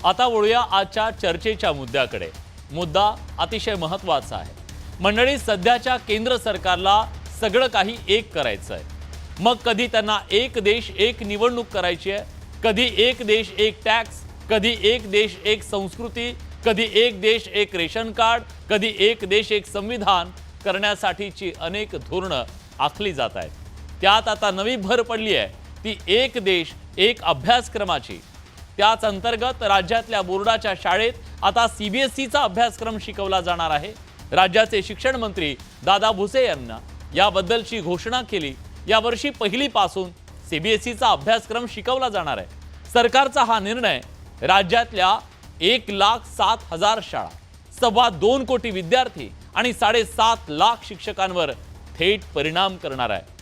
आता वळूया आजच्या चर्चेच्या मुद्द्याकडे। मुद्दा अतिशय महत्त्वाचा आहे। मंडळी, सध्याच्या केंद्र सरकारला सगळं काही एक करायचं आहे। मग कधी त्यांना एक देश एक निवडणूक करायची आहे, कधी एक देश एक टॅक्स, कधी एक देश एक संस्कृती, कधी एक देश एक रेशन कार्ड, कधी एक देश एक संविधान करण्यासाठीची अनेक धोरणं आखली जात आहेत। त्यात आता नवी भर पडली आहे ती एक देश एक अभ्यासक्रमाची। त्याच अंतर्गत राज्यातल्या बोर्डाच्या शाळेत आता सीबीएसईचा अभ्यासक्रम शिकवला जाणार आहे। राज्याचे शिक्षण मंत्री दादा भुसे यांना याबद्दलची घोषणा केली। यावर्षी पहिलीपासून सीबीएसईचा अभ्यासक्रम शिकवला जाणार आहे। सरकारचा हा निर्णय राज्यातल्या 1,07,000 शाळा, 2.25 कोटी विद्यार्थी आणि 7.5 लाख शिक्षकांवर थेट परिणाम करणार आहे।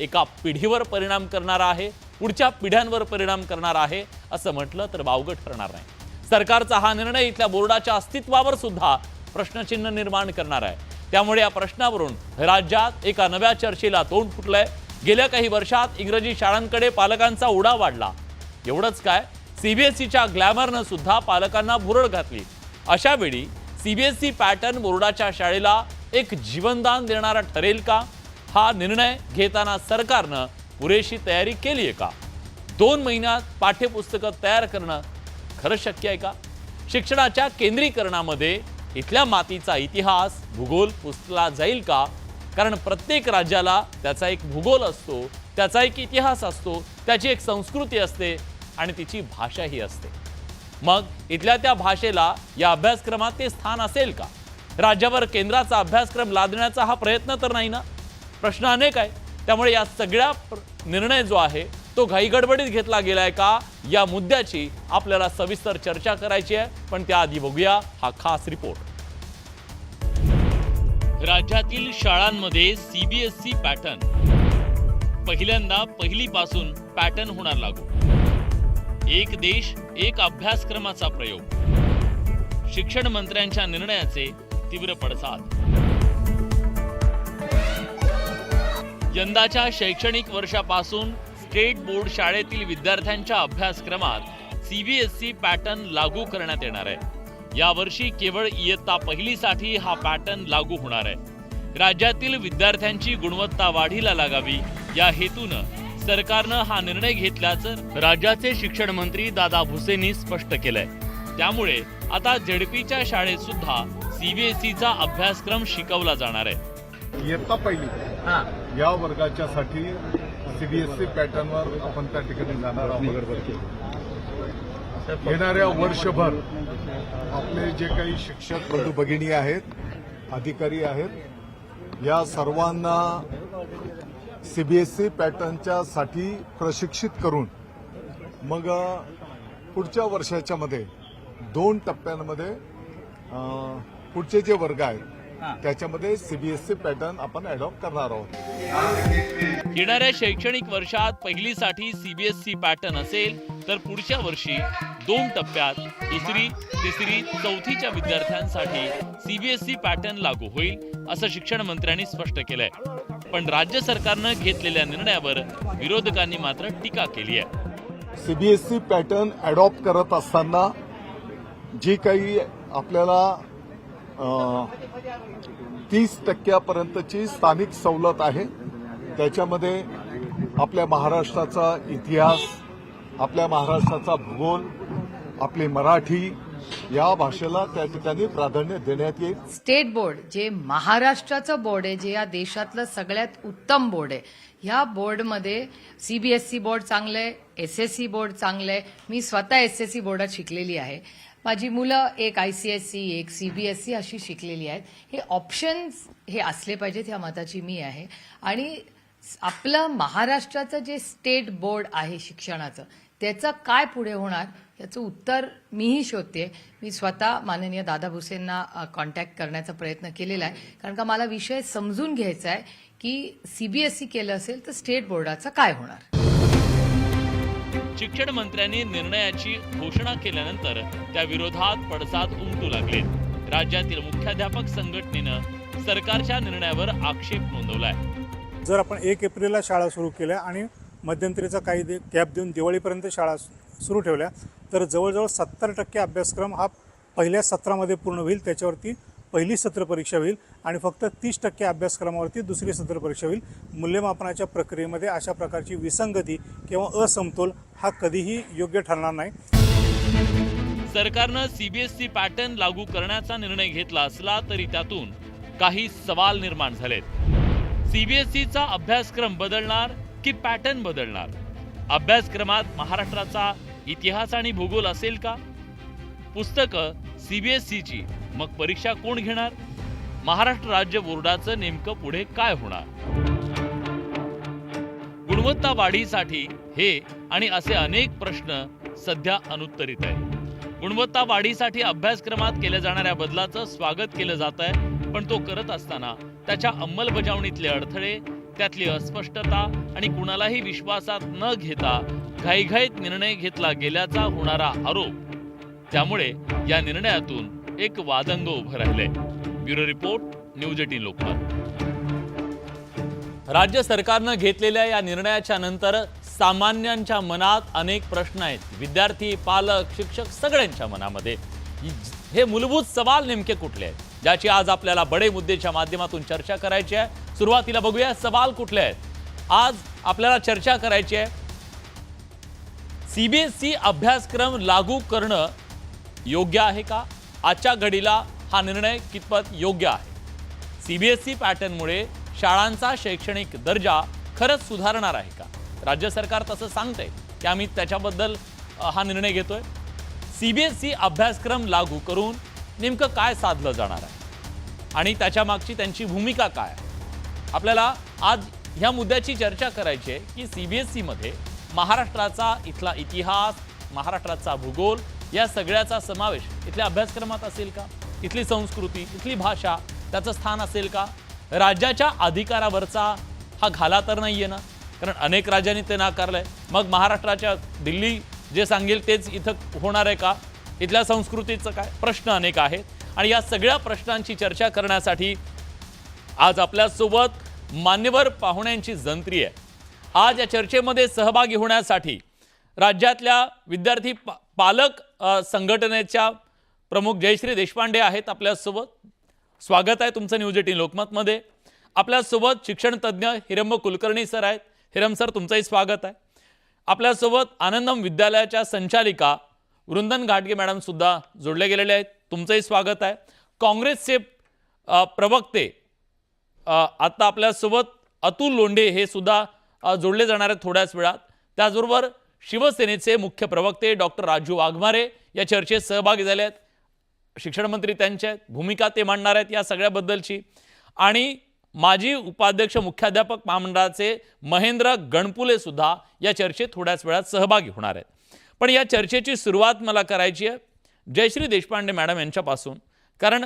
एका पिढीवर परिणाम करणार आहे, पुढच्या पिढ्यांवर परिणाम करणार आहे असं म्हटलं तर वावगं ठरणार नाही। सरकारचा हा निर्णय इथल्या बोर्डाच्या अस्तित्वावर सुद्धा प्रश्नचिन्ह निर्माण करणार आहे। त्यामुळे या प्रश्नावरून राज्यात एका नव्या चर्चेला तोंड फुटलंय। गेल्या काही वर्षात इंग्रजी शाळांकडे पालकांचा ओढा वाढला। एवढंच काय, सीबीएसईच्या ग्लॅमरनं सुद्धा पालकांना भुरळ घातली। अशा वेळी सीबीएसई पॅटर्न बोर्डाच्या शाळेला एक जीवनदान देणारा ठरेल का? हा निर्णय घेताना सरकारनं पुरेशी तयारी केली आहे का? 2 महिन्यात पाठ्यपुस्तकं तयार करणं खरं शक्य आहे का? शिक्षणाच्या केंद्रीकरणामध्ये इथल्या मातीचा इतिहास, भूगोल पुसला जाईल का? कारण प्रत्येक राज्याला त्याचा एक भूगोल असतो, त्याचा एक इतिहास असतो, त्याची एक संस्कृती असते आणि तिची भाषाही असते। मग इथल्या त्या भाषेला या अभ्यासक्रमात ते स्थान असेल का? राज्यावर केंद्राचा अभ्यासक्रम लादण्याचा हा प्रयत्न तर नाही ना? प्रश्न अनेक आहे। त्यामुळे या सगळ्या निर्णय जो आहे तो घाईगडबडीत घेतला गेलाय का, या मुद्द्याची आपल्याला सविस्तर चर्चा करायची आहे। पण त्याआधी बघूया हा खास रिपोर्ट। राज्यातील शाळांमध्ये सीबीएसई पॅटर्न पहिल्यांदा पहिलीपासून पॅटर्न होणार लागू। एक देश एक अभ्यासक्रमाचा प्रयोग। शिक्षण मंत्र्यांच्या निर्णयाचे तीव्र पडसाद। यंदाच्या शैक्षणिक वर्षापासून स्टेट बोर्ड शाळेतील विद्यार्थ्यांच्या अभ्यासक्रमात सीबीएसई पॅटर्न लागू करण्यात येणार आहे। यावर्षी केवळ इयत्ता पहिलीसाठी हा पॅटर्न लागू होणार आहे। राज्यातील विद्यार्थ्यांची गुणवत्ता वाढीला लागावी या हेतूनं सरकारनं हा निर्णय घेतल्याचं राज्याचे शिक्षण मंत्री दादा भुसेंनी स्पष्ट केलंय। त्यामुळे आता झेडपीच्या शाळेत सुद्धा सीबीएसईचा अभ्यासक्रम शिकवला जाणार आहे। इयत्ता पहिली या वर्गाच्यासाठी सीबीएसई पॅटर्नवर आपण त्या ठिकाणी जाणार आहोत। येणाऱ्या वर्षभर आपले जे काही शिक्षक बंधू भगिनी आहेत, अधिकारी आहेत, या सर्वांना सीबीएसई पॅटर्नच्या साठी प्रशिक्षित करून मग पुढच्या वर्षाच्या मध्ये 2 टप्प्यांमध्ये पुढचे जे वर्ग आहेत त्याच्यामध्ये सीबीएसई पॅटर्न आपण अडॉप्ट करणार आहोत। येणाऱ्या शैक्षणिक वर्षात पहिलीसाठी सीबीएसई पॅटर्न असेल तर पुढच्या वर्षी 2 टप्प्यात दुसरी, तिसरी, चौथीच्या विद्यार्थ्यांसाठी सीबीएसई पॅटर्न लागू होईल असं शिक्षण मंत्र्यांनी स्पष्ट केलंय। पण राज्य सरकारनं घेतलेल्या निर्णयावर विरोधकांनी मात्र टीका केली आहे। सीबीएसई पॅटर्न अडॉप्ट करत असताना जी काही आपल्याला 30% स्थानिक सवलत आहे, त्याच्यामध्ये आपल्या महाराष्ट्राचा इतिहास, आपल्या महाराष्ट्राचा भूगोल, आपली मराठी या भाषेला त्या ठिकाणी प्राधान्य देण्यात येईल। स्टेट बोर्ड जे महाराष्ट्राचं बोर्ड आहे, जे या देशातलं सगळ्यात उत्तम बोर्ड आहे, ह्या बोर्डमध्ये सीबीएसई बोर्ड चांगलं आहे, एसएससी बोर्ड चांगलं आहे। मी स्वतः एसएससी बोर्डात शिकलेली आहे। माझी मुलं एक आयसीएसई एक सीबीएसई अशी शिकलेली आहेत। हे ऑप्शन्स हे असले पाहिजेत ह्या मताची मी आहे। आणि आपलं महाराष्ट्राचं जे स्टेट बोर्ड आहे शिक्षणाचं, त्याचं काय पुढे होणार याचं उत्तर मीही शोधते। मी स्वतः माननीय दादा भुसेंना कॉन्टॅक्ट करण्याचा प्रयत्न केलेला आहे, कारण का मला विषय समजून घ्यायचा आहे की सीबीएसई केलं असेल तर स्टेट बोर्डाचं काय होणार। शिक्षण मंत्र्यांनी निर्णयाची घोषणा केल्यानंतर त्या विरोधात पडसाद उमटू लागले। राज्यातील मुख्याध्यापक संघटनेनं सरकारच्या निर्णयावर आक्षेप नोंदवलाय। जर आपण 1 एप्रिलला शाळा सुरू केल्या आणि मध्यंतरीचा काही गॅप देऊन दिवाळीपर्यंत शाळा सुरू ठेवल्या तर जवळजवळ 70% अभ्यासक्रम हा पहिल्या सत्रामध्ये पूर्ण होईल, त्याच्यावरती पहिली सत्र परीक्षा होईल आणि फक्त 30% अभ्यासक्रमावरती दुसरी सत्र परीक्षा होईल. मूल्यमापनाच्या प्रक्रियेमध्ये अशा प्रकारची विसंगती किंवा असमतोल हा कधीही योग्य ठरणार नाही. सरकारनं सीबीएसई पॅटर्न लागू करण्याचा निर्णय घेतला असला तरी त्यातून काही सवाल निर्माण झालेत. सीबीएसईचा अभ्यासक्रम बदलणार की पॅटर्न बदलणार? अभ्यासक्रमात महाराष्ट्राचा इतिहास आणि भूगोल असेल का? पुस्तकं सीबीएसईची, मग परीक्षा कोण घेणार? महाराष्ट्र राज्य बोर्डाचं नेमकं पुढे काय होणार? गुणवत्ता वाढीसाठी हे आणि असे अनेक प्रश्न सध्या अनुत्तरित आहेत. गुणवत्ता वाढीसाठी अभ्यासक्रमात केल्या जाणाऱ्या बदलाचं स्वागत केलं जात आहे, पण तो करत असताना त्याच्या अंमलबजावणीतले अडथळे, त्यातली अस्पष्टता आणि कुणालाही विश्वासात न घेता घाईघाईत निर्णय घेतला गेल्याचा होणारा आरोप, त्यामुळे या निर्णयातून एक वादंग उभं राहिलंय. Bureau report, news 18 Lokmat. राज्य सरकारनं घेतलेल्या या निर्णयाच्या नंतर सामान्यांच्या मनात अनेक प्रश्न आहेत. विद्यार्थी, पालक, शिक्षक सगळ्यांच्या मनामध्ये हे मूलभूत सवाल नेमके कुठले आहेत, ज्याची आज आपल्याला बडे मुद्देच्या माध्यमातून चर्चा करायची आहे. सुरुवातीला बघूया सवाल कुठले आहेत. आज आपल्याला चर्चा करायची आहे, सीबीएसई अभ्यासक्रम लागू करणं योग्य आहे का? आजच्या घडीला हा निर्णय कितपत योग्य आहे? सीबीएसई पॅटर्नमुळे शाळांचा शैक्षणिक दर्जा खरंच सुधारणार आहे का? राज्य सरकार तसं सांगतंय की आम्ही त्याच्याबद्दल हा निर्णय घेतोय. सीबीएसई अभ्यासक्रम लागू करून नेमकं काय साधलं जाणार आहे आणि त्याच्या मागची त्यांची भूमिका काय आहे? आपल्याला आज ह्या मुद्द्याची चर्चा करायची आहे की सीबीएसई मध्ये महाराष्ट्राचा इथला इतिहास, महाराष्ट्राचा भूगोल या सगळ्याचा समावेश इथल्या अभ्यासक्रमात असेल का? इथली संस्कृती, इथली भाषा, त्याचं स्थान असेल का? राज्याच्या अधिकारावरचा हा घाला तर नाहीये ना, कारण अनेक राज्यांनी ते नाकारलंय. मग महाराष्ट्राच्या दिल्ली जे सांगेल तेच इथं होणार आहे का? इथल्या संस्कृतीचं काय? प्रश्न अनेक आहेत आणि या सगळ्या प्रश्नांची चर्चा करण्यासाठी आज आपल्यासोबत मान्यवर पाहुण्यांची जंत्री आहे. आज या चर्चेमध्ये सहभागी होण्यासाठी राज्यातल्या विद्यार्थी पालक संघटनेच्या प्रमुख जयश्री देशपांडे आहेत आपल्यासोबत. स्वागत आहे तुमचं न्यूज 18 लोकमतमध्ये. आपल्यासोबत शिक्षण तज्ज्ञ हिरंब कुलकर्णी सर आहेत. हिरम सर, तुमचंही स्वागत आहे. आपल्यासोबत आनंदम विद्यालयाच्या संचालिका वृंदन घाटगे मॅडम सुद्धा जोडले गेलेले आहेत. तुमचंही स्वागत आहे. काँग्रेसचे प्रवक्ते आता आपल्यासोबत अतुल लोंढे हे सुद्धा जोडले जाणार आहेत थोड्याच वेळात. त्याचबरोबर शिवसेनेचे मुख्य प्रवक्ते डॉक्टर राजू वाघमारे या चर्चेत सहभागी झाले आहेत. शिक्षण मंत्री त्यांच्या भूमिका ते मांडणार आहेत या सगळ्याबद्दलची. आणि माजी उपाध्यक्ष मुख्याध्यापक महामंडळाचे महेंद्र गणपुले सुद्धा या चर्चेत थोड्याच वेळात सहभागी होणार आहेत. पण या चर्चेची सुरुवात मला करायची आहे जयश्री देशपांडे मॅडम यांच्यापासून, कारण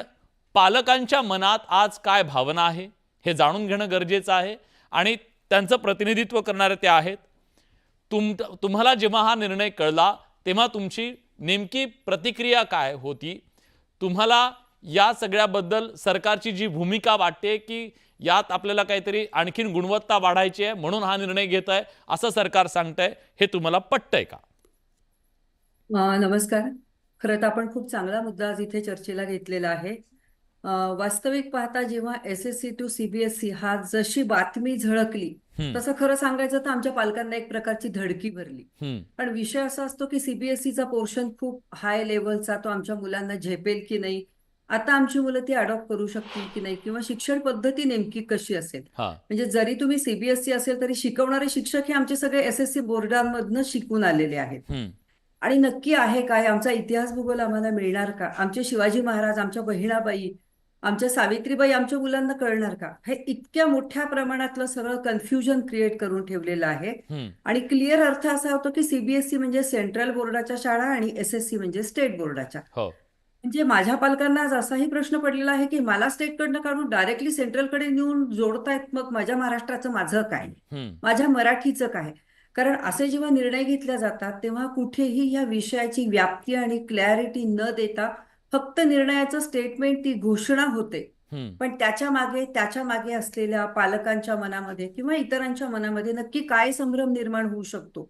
पालकांच्या मनात आज काय भावना आहे हे जाणून घेणं गरजेचं आहे आणि त्यांचं प्रतिनिधित्व करणारे ते आहेत. तुम्हाला जेव्हा हा निर्णय कळला तेव्हा तुमची नेमकी प्रतिक्रिया काय होती? तुम्हाला या सगळ्याबद्दल सरकारची जी भूमिका वाटते की यात आपल्याला काहीतरी आणखीन गुणवत्ता वाढायची आहे म्हणून हा निर्णय घेत आहे असं सरकार सांगतंय, हे तुम्हाला पटतंय का? नमस्कार. खरं तर आपण खूप चांगला मुद्दा आज इथे चर्चेला घेतलेला आहे. वास्तविक पाहता जेव्हा SSC टू CBSE हा जशी बातमी झळकली तसं खरं सांगायचं तर आमच्या पालकांना एक प्रकारची धडकी भरली. पण विषय असा असतो की CBSEचा पोर्शन खूप हाय लेवलचा, तो आमच्या मुलांना झेपेल की नाही, आता आमची मुलं ती अडॉप्ट करू शकतील की नाही, किंवा शिक्षण पद्धती नेमकी कशी असेल. म्हणजे जरी तुम्ही CBSE असेल तरी शिकवणारे शिक्षक हे आमचे सगळे SSC बोर्डांमधनं शिकून आलेले आहेत. आणि नक्की आहे काय, आमचा इतिहास भूगोल आम्हाला मिळणार का, आमचे शिवाजी महाराज, आमच्या बहिणाबाई, आमच्या सावित्रीबाई आमच्या मुलांना कळणार का, हे इतक्या मोठ्या प्रमाणातलं सगळं कन्फ्युजन क्रिएट करून ठेवलेलं आहे. आणि क्लिअर अर्थ असा होतो की CBSE म्हणजे सेंट्रल बोर्डाच्या शाळा आणि SSC म्हणजे स्टेट बोर्डाच्या. म्हणजे माझ्या पालकांना आज असाही प्रश्न पडलेला आहे की मला स्टेटकडनं काढून डायरेक्टली सेंट्रलकडे नेऊन जोडतायत, मग माझ्या महाराष्ट्राचं माझं काय, माझ्या मराठीचं काय. कारण असे जेव्हा निर्णय घेतले जातात तेव्हा कुठेही या विषयाची व्याप्ती आणि क्लॅरिटी न देता फक्त निर्णयाचं स्टेटमेंट, ती घोषणा होते, पण त्याच्या मागे असलेल्या पालकांच्या मनामध्ये किंवा इतरांच्या मनामध्ये नक्की काय संभ्रम निर्माण होऊ शकतो,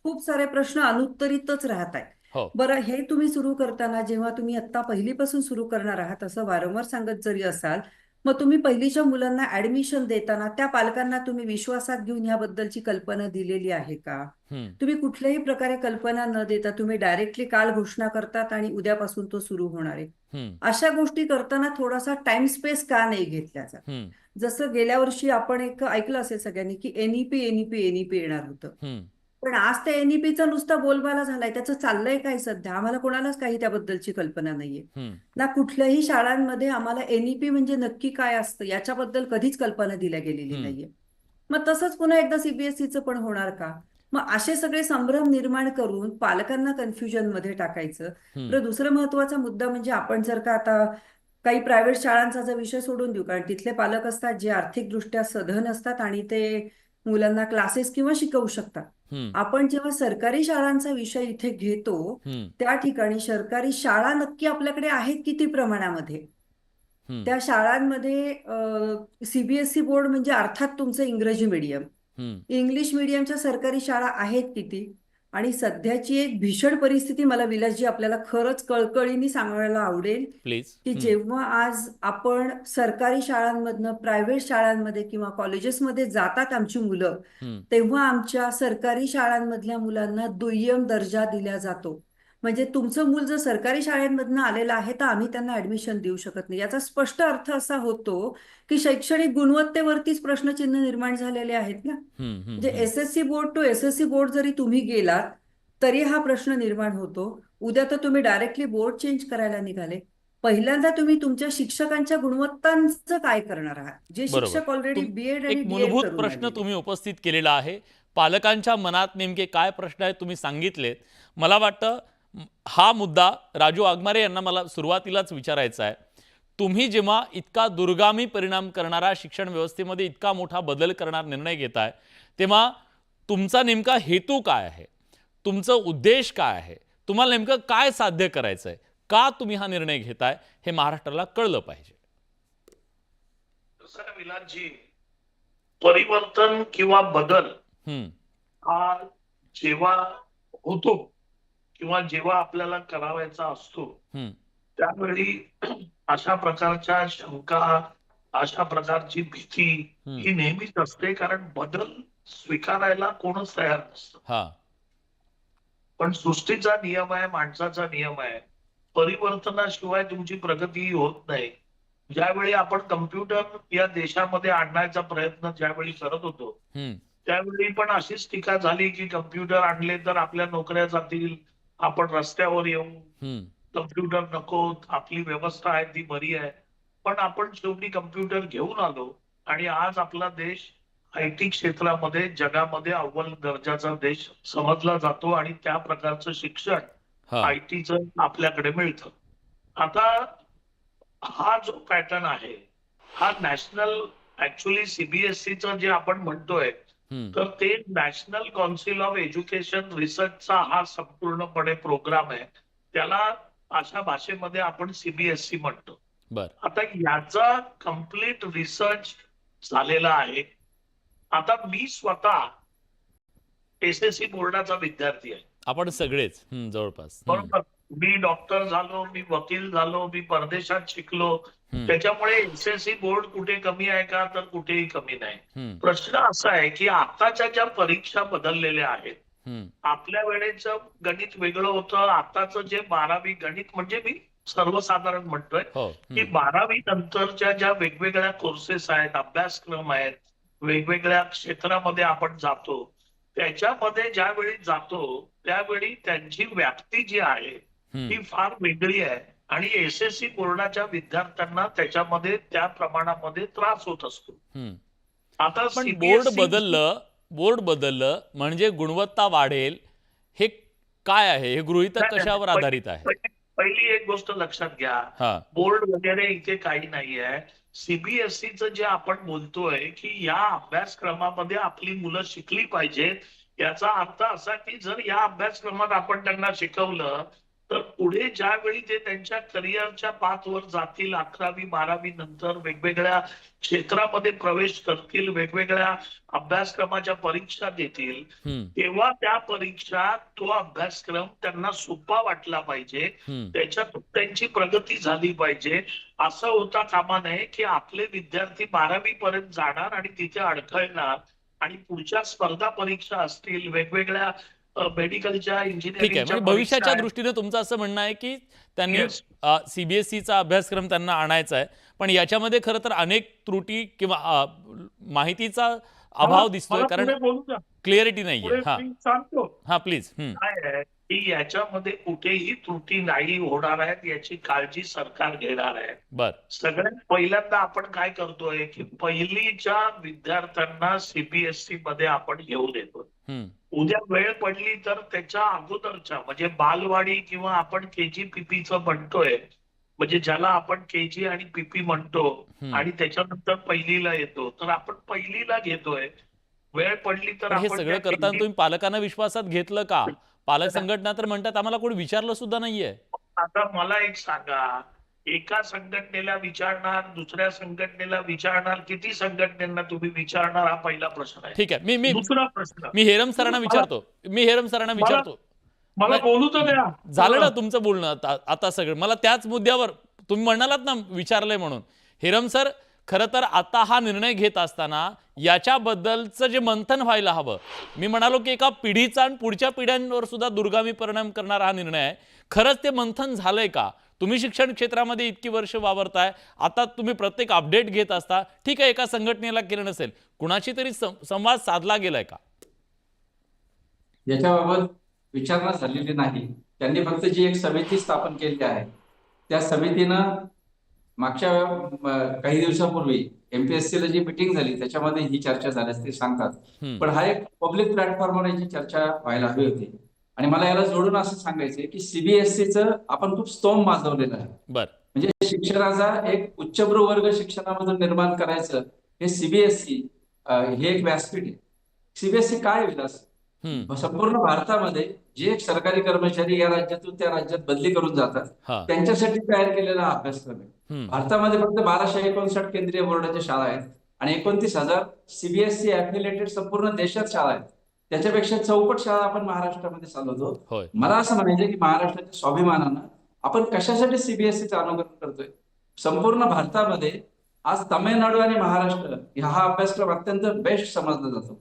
खूप सारे प्रश्न अनुत्तरितच राहत आहेत. हो. बरं, हे तुम्ही सुरू करताना जेव्हा तुम्ही आत्ता पहिलीपासून सुरू करणार आहात असं वारंवार सांगत जरी असाल, मग तुम्ही पहिलीच्या मुलांना ऍडमिशन देताना त्या पालकांना तुम्ही विश्वासात घेऊन ह्याबद्दलची कल्पना दिलेली आहे का? हम्म. तुम्ही कुठल्याही प्रकारे कल्पना न देता तुम्ही डायरेक्टली काल घोषणा करतात आणि उद्यापासून तो सुरू होणार आहे. हम्म. अशा गोष्टी करताना थोडासा टाइम स्पेस का नाही घेतला जात? हम्म. जसं गेल्या वर्षी आपण एक ऐकलं असेल सगळ्यांनी की एनईपी येणार होतं. हम्म. पण आज त्या एनईपीचा नुसता बोलबाला झालाय, त्याचं चाललंय काय सध्या? आम्हाला कोणालाच काही त्याबद्दलची कल्पना नाहीये. हम्म. ना कुठल्याही शाळांमध्ये आम्हाला एनईपी म्हणजे नक्की काय असतं याच्याबद्दल कधीच कल्पना दिल्या गेलेली हम्म. नाहीये. मग तसंच पुन्हा एकदा सीबीएसईचं पण होणार का? मग असे सगळे संभ्रम निर्माण करून पालकांना कन्फ्युजन मध्ये टाकायचं. तर दुसरा महत्वाचा मुद्दा म्हणजे आपण जर का आता काही प्रायव्हेट शाळांचा जर विषय सोडून देऊ, कारण तिथले पालक असतात जे आर्थिकदृष्ट्या सधन असतात आणि ते मुलांना क्लासेस किंवा शिकवू शकतात. हम्म. आपण जेव्हा सरकारी शाळांचा विषय इथे घेतो हम्म. त्या ठिकाणी सरकारी शाळा नक्की आपल्याकडे आहेत किती प्रमाणामध्ये? हम्म. त्या शाळांमध्ये सीबीएसई बोर्ड म्हणजे अर्थात तुमचं इंग्रजी मीडियम, हम्म. इंग्लिश मीडियमच्या सरकारी शाळा आहेत किती? आणि सध्याची एक भीषण परिस्थिती मला विलासजी आपल्याला खरंच कळकळीने सांगायला आवडेल प्लीज. की जेव्हा आज आपण सरकारी शाळांमधनं प्रायव्हेट शाळांमध्ये किंवा कॉलेजेसमध्ये जातात आमची मुलं, हम्म. तेव्हा आमच्या सरकारी शाळांमधल्या मुलांना दुय्यम दर्जा दिला जातो. म्हणजे तुमचं मूल जर सरकारी शाळेमधनं आलेलं आहे तर आम्ही त्यांना ऍडमिशन देऊ शकत नाही. याचा स्पष्ट अर्थ असा होतो की शैक्षणिक गुणवत्तेवरतीच प्रश्नचिन्ह निर्माण झालेले आहेत ना. हम्म. म्हणजे हम्म. SSC board to SSC board जरी तुम्ही गेलात तरी हा प्रश्न निर्माण होतो. उद्या तर तुम्ही डायरेक्टली बोर्ड चेंज करायला निघाले. पहिल्यांदा तुम्ही तुमच्या शिक्षकांच्या गुणवत्तांचं काय करणार आहात? जे बरोबर. शिक्षक ऑलरेडी बीएड आणि एक डीएड मूलभूत करून प्रश्न आलेले. तुम्ही उपस्थित केलेला आहे. पालकांच्या मनात नेमके काय प्रश्न आहेत तुम्ही सांगितलेत. मला वाटतं हा मुद्दा राजू वाघमारे यांना मला सुरुवातीलाच विचारायचा आहे. तुम्ही जेव्हा इतका दुर्गामी परिणाम करणारा शिक्षण व्यवस्थेमध्ये इतका मोठा बदल करणार निर्णय घेताय, तेव्हा तुमचा नेमका हेतू काय आहे? तुमचं उद्देश काय आहे? तुम्हाला नेमकं काय साध्य करायचंय? का तुम्ही हा निर्णय घेताय हे महाराष्ट्राला कळलं पाहिजे. कसं आहे विलासजी, परिवर्तन किंवा बदल हम्म. हा जेव्हा होतो किंवा जेव्हा आपल्याला करावायचा असतो हम्म. त्यावेळी अशा प्रकारच्या शंका, अशा प्रकारची भीती ही नेहमीच असते, कारण बदल स्वीकारायला कोणच तयार नसतं. हा. पण सृष्टीचा नियम आहे, माणसाचा नियम आहे, परिवर्तनाशिवाय तुमची प्रगती होत नाही. ज्यावेळी आपण कम्प्युटर या देशामध्ये आणण्याचा प्रयत्न ज्यावेळी करत होतो हम्म. त्यावेळी पण अशीच टीका झाली की कम्प्युटर आणले तर आपल्या नोकऱ्या जातील, आपण रस्त्यावर येऊ, हम्म. कम्प्युटर नको, आपली व्यवस्था आहे ती बरी आहे. पण आपण शेवटी कम्प्युटर घेऊन आलो आणि आज आपला देश आयटी क्षेत्रामध्ये जगामध्ये अव्वल दर्जाचा देश समजला जातो आणि त्या प्रकारचं शिक्षण हा. आयटीचं आपल्याकडे मिळतं. आता हा जो पॅटर्न आहे हा नॅशनल, ऍक्च्युली सीबीएसईचं जे आपण म्हणतोय हम्म. तर ते नॅशनल काउन्सिल ऑफ एज्युकेशन रिसर्चचा हा संपूर्णपणे प्रोग्राम आहे. त्याला अशा भाषेमध्ये आपण सीबीएसई म्हणतो. बर. आता याचा कम्प्लीट रिसर्च झालेला आहे. आता मी स्वतः एसएससी बोर्डाचा विद्यार्थी आहे. आपण सगळेच जवळपास. बरोबर. मी डॉक्टर झालो, मी वकील झालो, मी परदेशात शिकलो. त्याच्यामुळे एसएससी बोर्ड कुठे कमी आहे का? तर कुठेही कमी नाही. प्रश्न असा आहे की आताच्या ज्या परीक्षा बदललेल्या आहेत, आपल्या वेळेचं गणित वेगळं होतं. आताचं जे 12वी गणित म्हणजे मी सर्वसाधारण म्हणतोय की 12वी नंतरच्या ज्या वेगवेगळ्या कोर्सेस आहेत, अभ्यासक्रम आहेत, वेगवेगळ्या क्षेत्रामध्ये आपण जातो, त्याच्यामध्ये ज्यावेळी जातो त्यावेळी त्यांची व्याप्ती जी आहे ती फार वेगळी आहे आणि एसएससी बोर्डाच्या विद्यार्थ्यांना त्याच्यामध्ये त्या प्रमाणामध्ये त्रास होत असतो. आता पण बोर्ड बदललं म्हणजे गुणवत्ता वाढेल हे काय आहे? हे गृहीतक कशावर आधारित आहे? पहिली एक गोष्ट लक्षात घ्या, बोर्ड वगैरे इथे काही नाही आहे. सीबीएसईचं जे आपण बोलतोय की या अभ्यासक्रमामध्ये आपली मुलं शिकली पाहिजेत, याचा अर्थ असा की जर या अभ्यासक्रमात आपण त्यांना शिकवलं तर पुढे ज्यावेळी ते त्यांच्या करिअरच्या पाथवर जातील, 11वी 12वी नंतर वेगवेगळ्या क्षेत्रामध्ये प्रवेश करतील, वेगवेगळ्या अभ्यासक्रमाच्या परीक्षा देतील, तेव्हा त्या परीक्षा तो अभ्यासक्रम त्यांना सोपा वाटला पाहिजे, त्याच्यातून त्यांची प्रगती झाली पाहिजे. असं होता कामा नये की आपले विद्यार्थी 12वी पर्यंत जाणार आणि तिथे अडखळणार आणि पुढच्या स्पर्धा परीक्षा असतील, वेगवेगळ्या मेडिकलच्या, ठीक आहे. इंजिनिअरिंगच्या म्हणजे परीक्षा भविष्याच्या आहेत. दृष्टीने तुमचं असं म्हणणं आहे की त्यांनी Yes. सीबीएसईचा अभ्यासक्रम त्यांना आणायचा आहे, पण याच्यामध्ये खरं तर अनेक त्रुटी किंवा माहितीचा अभाव दिसतोय, मला कारण पुढे बोलू द्या. क्लिअरिटी नाहीये. पुढे हा मी सांगतो हा प्लीज. काय आहे की याच्यामध्ये कुठेही त्रुटी नाही होणार आहेत याची काळजी सरकार घेणार आहे. बर. सगळ्यात पहिल्यांदा आपण काय करतोय की पहिलीच्या विद्यार्थ्यांना सीबीएसई मध्ये आपण घेऊन येतोय. उद्या वेळ पडली तर त्याच्या अगोदरच्या म्हणजे बालवाडी किंवा आपण केजी पीपीचं म्हणतोय, म्हणजे ज्याला आपण केजी आणि पीपी म्हणतो आणि त्याच्यानंतर पहिलीला येतो, तर आपण पहिलीला घेतोय. वेळ पडली तर पण हे आपण सगळं त्या करताना KG तुम्ही पालकांना विश्वासात घेतलं का? पालक संघटना तर म्हणतात आम्हाला कोणी विचारलं सुद्धा नाहीये. आता मला एक सांगा, एका संघटनेला विचारणार, दुसऱ्या संघटनेला विचारणार, किती संघटनेला तुम्ही विचारणार हा पहिला प्रश्न आहे. ठीक आहे. मी मी दुसरा प्रश्न, मी हेरम सरांना विचारतो. मला बोलू तर द्या. झालं ना तुमचं बोलणं आता सगळं. मला त्याच मुद्द्यावर तुम्ही म्हणालात ना विचारलंय म्हणून. हेरम सर, खरं तर आता हा निर्णय घेत असताना याच्याबद्दलचं जे मंथन व्हायला हवं. मी म्हणालो की एका पिढीचा आणि पुढच्या पिढ्यांवर सुद्धा दुर्गामी परिणाम करणारा हा निर्णय आहे. खरंच ते मंथन झालंय का? तुम्ही शिक्षण क्षेत्रामध्ये इतकी वर्ष वावरताय, आता तुम्ही प्रत्येक अपडेट घेत असता. ठीक आहे, एका संघटनेला केलं नसेल, कुणाशी तरी संवाद साधला गेलाय का? याच्याबाबत विचारणा झालेली नाही. त्यांनी फक्त जी एक समिती स्थापन केली आहे, त्या समितीनं मागच्या काही दिवसापूर्वी एमपीएससीला जी मिटिंग झाली त्याच्यामध्ये ही चर्चा झाल्यास ते सांगतात. पण हा एक पब्लिक प्लॅटफॉर्मवर याची चर्चा व्हायला हवी होती. आणि मला याला जोडून असं सांगायचंय की सीबीएसईचं आपण खूप स्तोम माजवलेलं आहे. बर. म्हणजे शिक्षणाचा एक उच्चभ्रू वर्ग शिक्षणामधून निर्माण करायचं हे सीबीएसई हे एक व्यासपीठ आहे. सीबीएसई काय विलास संपूर्ण भारतामध्ये जे एक सरकारी कर्मचारी या राज्यातून त्या राज्यात बदली करून जातात त्यांच्यासाठी तयार केलेला हा अभ्यासक्रम आहे. भारतामध्ये फक्त 1259 केंद्रीय बोर्डाच्या शाळा आहेत आणि 29,000 सीबीएसई अफिलिएटेड संपूर्ण देशात शाळा आहेत. त्याच्यापेक्षा चौपट शाळा आपण महाराष्ट्रामध्ये चालवतो. मला असं म्हणायचं की महाराष्ट्राच्या स्वाभिमानानं आपण कशासाठी सीबीएसईचं अनुकरण करतोय. संपूर्ण भारतामध्ये आज तामिळनाडू आणि महाराष्ट्र हा अभ्यासक्रम अत्यंत बेस्ट समजला जातो.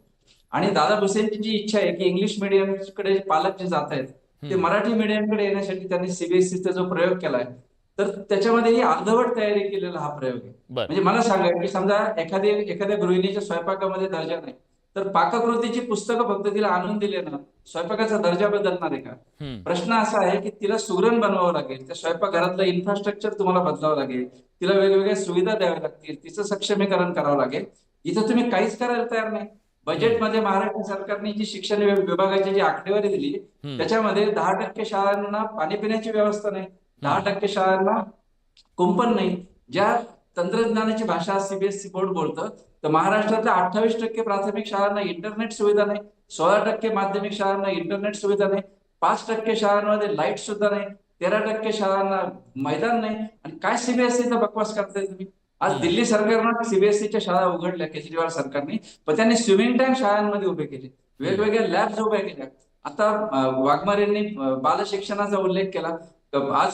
आणि दादा भुसेंची जी इच्छा आहे की इंग्लिश मीडियमकडे पालक जे जात आहेत ते मराठी मीडियमकडे येण्यासाठी त्यांनी सीबीएसईचा जो प्रयोग केलाय, तर त्याच्यामध्ये ही अर्धवट तयारी केलेला हा प्रयोग आहे. म्हणजे मला सांगा की समजा एखाद्या गृहिणीच्या स्वयंपाकामध्ये दर्जा नाही, तर पाककृतीची पुस्तकं फक्त तिला आणून दिले ना, स्वयंपाकाचा दर्जा बदलणार आहे का? प्रश्न असा आहे की तिला सुगरण बनवावं लागेल, त्या स्वयंपाकघरातलं इन्फ्रास्ट्रक्चर तुम्हाला बदलावं लागेल, तिला वेगवेगळ्या सुविधा द्याव्या लागतील, तिचं सक्षमीकरण करावं लागेल. इथं तुम्ही काहीच करायला तयार नाही. बजेटमध्ये महाराष्ट्र सरकारने जी शिक्षण विभागाची जी आकडेवारी दिली त्याच्यामध्ये 10% शाळांना पाणी पिण्याची व्यवस्था नाही, 10% शाळांना कुंपण नाही. ज्या तंत्रज्ञानाची भाषा सीबीएसई बोर्ड बोलतं, तर महाराष्ट्रातल्या 28% प्राथमिक शाळांना इंटरनेट सुविधा नाही, 16% माध्यमिक शाळांना इंटरनेट सुविधा नाही, 5% शाळांमध्ये लाईट सुद्धा नाही, 13% शाळांना मैदान नाही. आणि काय सीबीएसईचा बकवास करताय तुम्ही? आज दिल्ली सरकारनं सीबीएसईच्या शाळा उघडल्या केजरीवाल सरकारने, पण त्यांनी स्विमिंग टँक शाळांमध्ये उभे केले, वेगवेगळ्या लॅब्स उभ्या केल्या. आता वाघमारेंनी बाल शिक्षणाचा उल्लेख केला. आज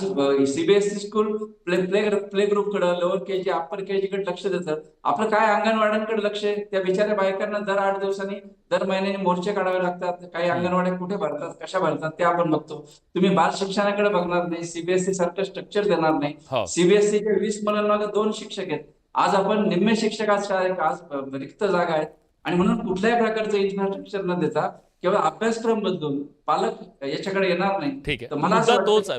सीबीएसई स्कूल प्ले ग्रुपकडे, लोअर केजी, अप्पर केजीकडे लक्ष देतात. आपलं काय अंगणवाड्यांकडे लक्ष आहे? त्या बिचाऱ्या बायकांना दर 8 दिवसांनी दर महिन्याने मोर्चे काढावे लागतात. काही अंगणवाड्या कुठे भरतात, कशा भरतात ते आपण बघतो. तुम्ही बाल शिक्षणाकडे बघणार नाही, सीबीएसई सारखं स्ट्रक्चर देणार नाही. सीबीएसईच्या 20 मुलांमागे 2 शिक्षक आहेत. आज आपण निम्मे शिक्षक आज रिक्त जागा आहेत. आणि म्हणून कुठल्याही प्रकारचं इन्फ्रास्ट्रक्चर न देता केवळ अभ्यासक्रम बदलून पालक याच्याकडे येणार नाही. ठीक आहे,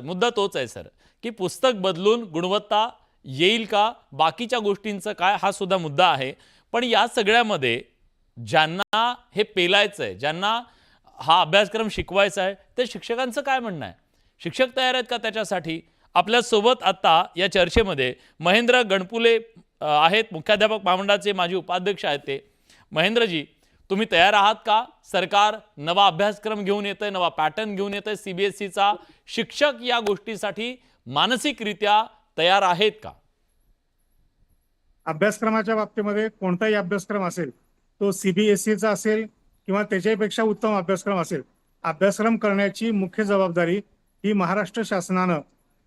मुद्दा तोच आहे सर, की पुस्तक बदलून गुणवत्ता येईल का, बाकीच्या गोष्टींचं काय, हा सुद्धा मुद्दा आहे. पण या सगळ्यामध्ये ज्यांना हे पेलायचंय, ज्यांना हा अभ्यासक्रम शिकवायचा आहे, ते शिक्षकांचं काय म्हणणं आहे? शिक्षक तयार आहेत का त्याच्यासाठी? आपल्यासोबत आता या चर्चेमध्ये महेंद्र गणपुले आहेत, मुख्याध्यापक महामंडळाचे माजी उपाध्यक्ष आहेत ते. महेंद्रजी, तुम्ही तयार आहात का? सरकार नवा अभ्यासक्रम घेऊन येतंय, नवा पॅटर्न घेऊन येतंय सीबीएसईचा. शिक्षक या गोष्टीसाठी मानसिकरित्या तयार आहेत का? अभ्यासक्रमाच्या बाबतीमध्ये कोणताही अभ्यासक्रम असेल, तो सीबीएसईचा असेल किंवा त्याच्यापेक्षा उत्तम अभ्यासक्रम असेल, अभ्यासक्रम करण्याची मुख्य जबाबदारी ही महाराष्ट्र शासनानं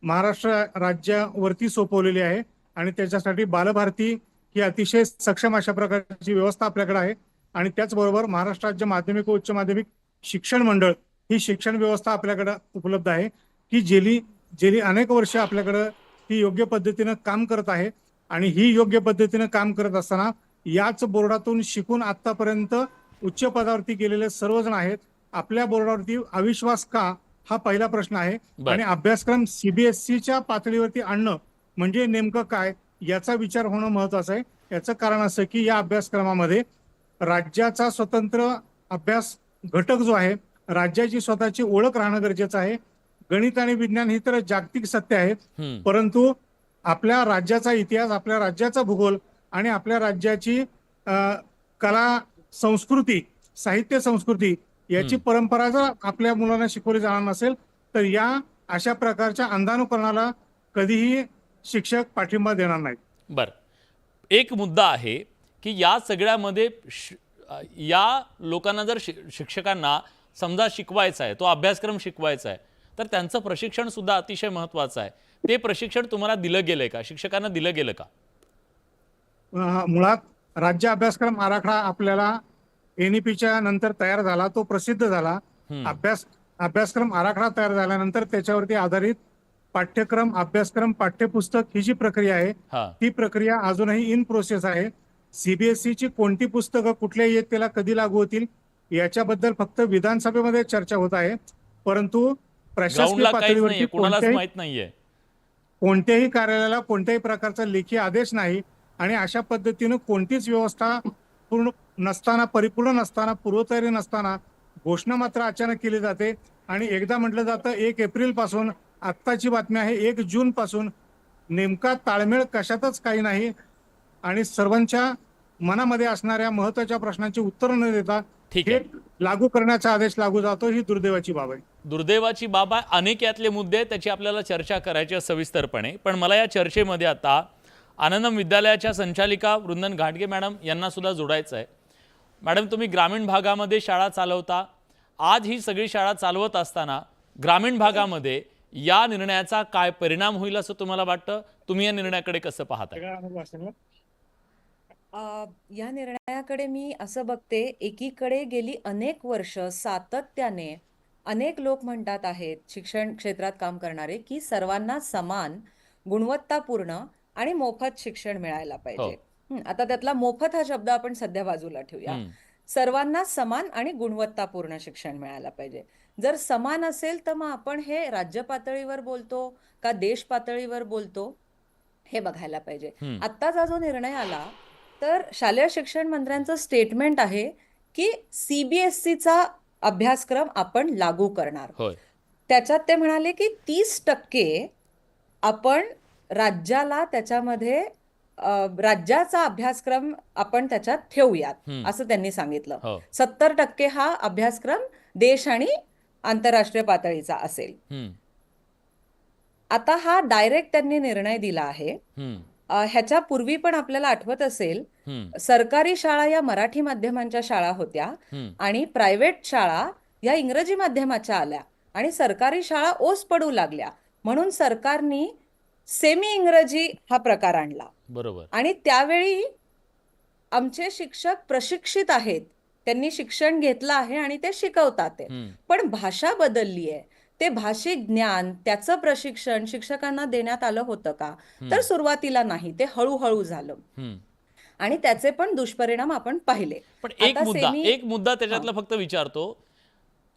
महाराष्ट्र राज्यावरती सोपवलेली आहे आणि त्याच्यासाठी बालभारती ही अतिशय सक्षम अशा प्रकारची व्यवस्था आपल्याकडे आहे. आणि त्याचबरोबर महाराष्ट्र राज्य माध्यमिक व उच्च माध्यमिक शिक्षण मंडळ ही शिक्षण व्यवस्था आपल्याकडे उपलब्ध आहे की गेली अनेक वर्ष आपल्याकडे ही योग्य पद्धतीनं काम करत आहे. आणि ही योग्य पद्धतीनं काम करत असताना याच बोर्डातून शिकून आतापर्यंत उच्च पदावरती गेलेले सर्वजण आहेत. आपल्या बोर्डावरती अविश्वास का, हा पहिला प्रश्न आहे. आणि अभ्यासक्रम सीबीएसईच्या पातळीवरती आणणं म्हणजे नेमकं काय, याचा विचार होणं महत्वाचं आहे. याचं कारण असं की या अभ्यासक्रमामध्ये राज्याचा स्वतंत्र अभ्यास घटक जो आहे, राज्याची स्वतःची ओळख राहणं गरजेचं आहे. गणित आणि विज्ञान ही तर जागतिक सत्य आहेत, परंतु आपल्या राज्याचा इतिहास, आपल्या राज्याचा भूगोल आणि आपल्या राज्याची कला संस्कृती, साहित्य संस्कृती याची परंपरा जर आपल्या मुलांना शिकवली जाणार नसेल तर या अशा प्रकारच्या अंधानुकरणाला कधीही शिक्षक पाठिंबा देणार नाहीत. बर, एक मुद्दा आहे की या सगळ्यामध्ये या लोकांना जर शिक्षकांना समजा शिकवायचा आहे, तो अभ्यासक्रम शिकवायचा आहे, तर त्यांचं प्रशिक्षण सुद्धा अतिशय महत्वाचं आहे. ते प्रशिक्षण तुम्हाला दिलं गेलंय का, शिक्षकांना दिलं गेलं का? मुळात राज्य अभ्यासक्रम आराखडा आपल्याला एनईपीच्या नंतर तयार झाला, तो प्रसिद्ध झाला. अभ्यासक्रम आराखडा तयार झाल्यानंतर त्याच्यावरती आधारित पाठ्यक्रम, अभ्यासक्रम, पाठ्यपुस्तक ही जी प्रक्रिया आहे ती प्रक्रिया अजूनही इन प्रोसेस आहे. सीबीएसईची कोणती पुस्तकं कुठल्या इयत्तेला कधी लागू होतील याच्याबद्दल फक्त विधानसभेमध्ये चर्चा होत आहे, परंतु प्रशासकीय पातळीवरती कोणत्याही कार्यालयाला कोणत्याही प्रकारचा लेखी आदेश नाही. आणि अशा पद्धतीनं कोणतीच व्यवस्था परिपूर्ण नसताना, पूर्वतयारी नसताना घोषणा मात्र अचानक केली जाते. आणि एकदा म्हटलं जातं 1 एप्रिल पासून, आत्ताची बातमी आहे 1 जून पासून. नेमका ताळमेळ कशातच काही नाही आणि सर्वांच्या मनामध्ये असणाऱ्या महत्वाच्या प्रश्नांची उत्तरं न देता थेट लागू करण्याचा आदेश लागू जातो. ही दुर्दैवाची बाब आहे. दुर्दैवाची बाब आहे. अनेक यातले मुद्दे त्याची आपल्याला चर्चा करायची आहे सविस्तरपणे. पण मला या चर्चेमध्ये आता आनंदम विद्यालयाच्या संचालिका वृंदन घाटगे मॅडम यांना सुद्धा जोडायचं आहे. मॅडम, तुम्ही ग्रामीण भागामध्ये शाळा चालवता. आज ही सगळी शाळा चालवत असताना ग्रामीण भागामध्ये या निर्णयाचा काय परिणाम होईल असं तुम्हाला वाटतं? तुम्ही या निर्णयाकडे कसं पाहता? या निर्णयाकडे मी असं बघते, एकीकडे गेली अनेक वर्ष सातत्याने अनेक लोक म्हणतात आहेत, शिक्षण क्षेत्रात काम करणारे, की सर्वांना समान, गुणवत्तापूर्ण आणि मोफत शिक्षण मिळायला पाहिजे. आता त्यातला मोफत हा शब्द आपण सध्या बाजूला ठेवूया. सर्वांना समान आणि गुणवत्तापूर्ण शिक्षण मिळायला पाहिजे. जर समान असेल तर मग आपण हे राज्य पातळीवर बोलतो का देश पातळीवर बोलतो हे बघायला पाहिजे. आत्ताचा जो निर्णय आला तर शालेय शिक्षण मंत्र्यांचं स्टेटमेंट आहे की सीबीएसईचा अभ्यासक्रम आपण लागू करणार. त्याच्यात ते म्हणाले की 30% आपण राज्याला त्याच्यामध्ये राज्याचा अभ्यासक्रम आपण त्याच्यात ठेवूयात असं त्यांनी सांगितलं. 70% हा अभ्यासक्रम देश आणि आंतरराष्ट्रीय पातळीचा असेल. आता हा डायरेक्ट त्यांनी निर्णय दिला आहे. ह्याच्या पूर्वी पण आपल्याला आठवत असेल, सरकारी शाळा या मराठी माध्यमांच्या शाळा होत्या आणि प्रायव्हेट शाळा या इंग्रजी माध्यमाच्या आल्या आणि सरकारी शाळा ओस पडू लागल्या. म्हणून सरकारनी सेमी इंग्रजी हा प्रकार आणला. बरोबर. आणि त्यावेळी आमचे शिक्षक प्रशिक्षित आहेत, त्यांनी शिक्षण घेतलं आहे आणि ते शिकवतात. पण भाषा बदलली आहे. ते भाषिक ज्ञान, त्याचं प्रशिक्षण शिक्षकांना देण्यात आलं होतं का? तर सुरुवातीला नाही, ते हळूहळू झालं आणि त्याचे पण दुष्परिणाम आपण पाहिले. पण एक मुद्दा त्याच्यातला फक्त विचारतो.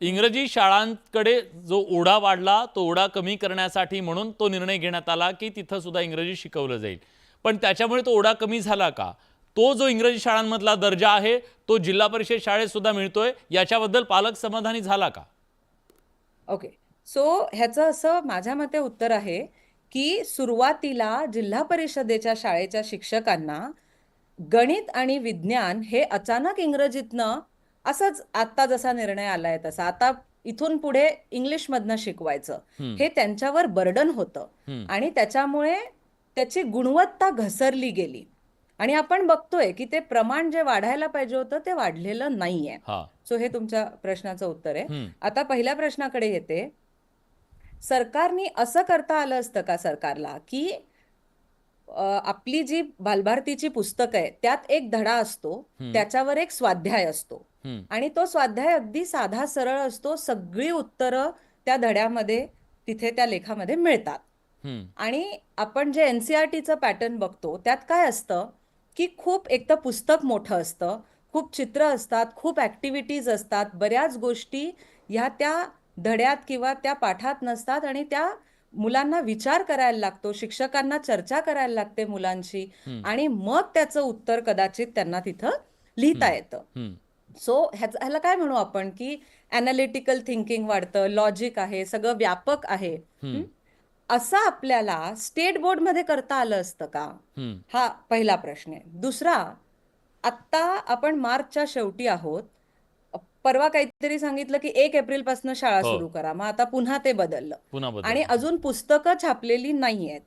इंग्रजी शाळांकडे जो ओढा वाढला, तो ओढा कमी करण्यासाठी म्हणून तो निर्णय घेण्यात आला की तिथं सुद्धा इंग्रजी शिकवलं जाईल. पण त्याच्यामुळे तो ओढा कमी झाला का? तो जो इंग्रजी शाळांमधला दर्जा आहे तो जिल्हा परिषद शाळेत सुद्धा मिळतोय, याच्याबद्दल पालक समाधानी झाला का? ओके, सो ह्याचं असं माझ्या मते उत्तर आहे की सुरुवातीला जिल्हा परिषदेच्या शाळेच्या शिक्षकांना गणित आणि विज्ञान हे अचानक इंग्रजीतनं असंच आता जसा निर्णय आलाय तसा आता इथून पुढे इंग्लिशमधनं शिकवायचं हे त्यांच्यावर बर्डन होतं आणि त्याच्यामुळे त्याची गुणवत्ता घसरली गेली आणि आपण बघतोय की ते प्रमाण जे वाढायला पाहिजे होतं ते वाढलेलं नाहीये. सो हे तुमच्या प्रश्नाचं उत्तर आहे. आता पहिल्या प्रश्नाकडे येते. सरकारने असं करता आलं असतं का सरकारला की आपली जी बालभारतीची पुस्तकं आहे त्यात एक धडा असतो, त्याच्यावर एक स्वाध्याय असतो आणि तो स्वाध्याय अगदी साधा सरळ असतो. सगळी उत्तरं त्या धड्यामध्ये तिथे त्या लेखामध्ये मिळतात आणि आपण जे NCERTचं पॅटर्न बघतो त्यात काय असतं की खूप एक तर पुस्तक मोठं असतं, खूप चित्र असतात, खूप ऍक्टिव्हिटीज असतात, बऱ्याच गोष्टी ह्या त्या धड्यात किंवा त्या पाठात नसतात आणि त्या मुलांना विचार करायला लागतो, शिक्षकांना चर्चा करायला लागते मुलांशी आणि मग त्याचं उत्तर कदाचित त्यांना तिथं लिहिता येतं. सो ह्याला काय म्हणू आपण की अनालिटिकल थिंकिंग वाढतं, लॉजिक आहे, सगळं व्यापक आहे. असं आपल्याला स्टेट बोर्डमध्ये करता आलं असतं का? हा पहिला प्रश्न आहे. दुसरा, आत्ता आपण मार्चच्या शेवटी आहोत. परवा काहीतरी सांगितलं की 1 एप्रिल पासून शाळा सुरू करा. मग आता पुन्हा ते बदललं आणि अजून पुस्तकं छापलेली नाहीयेत.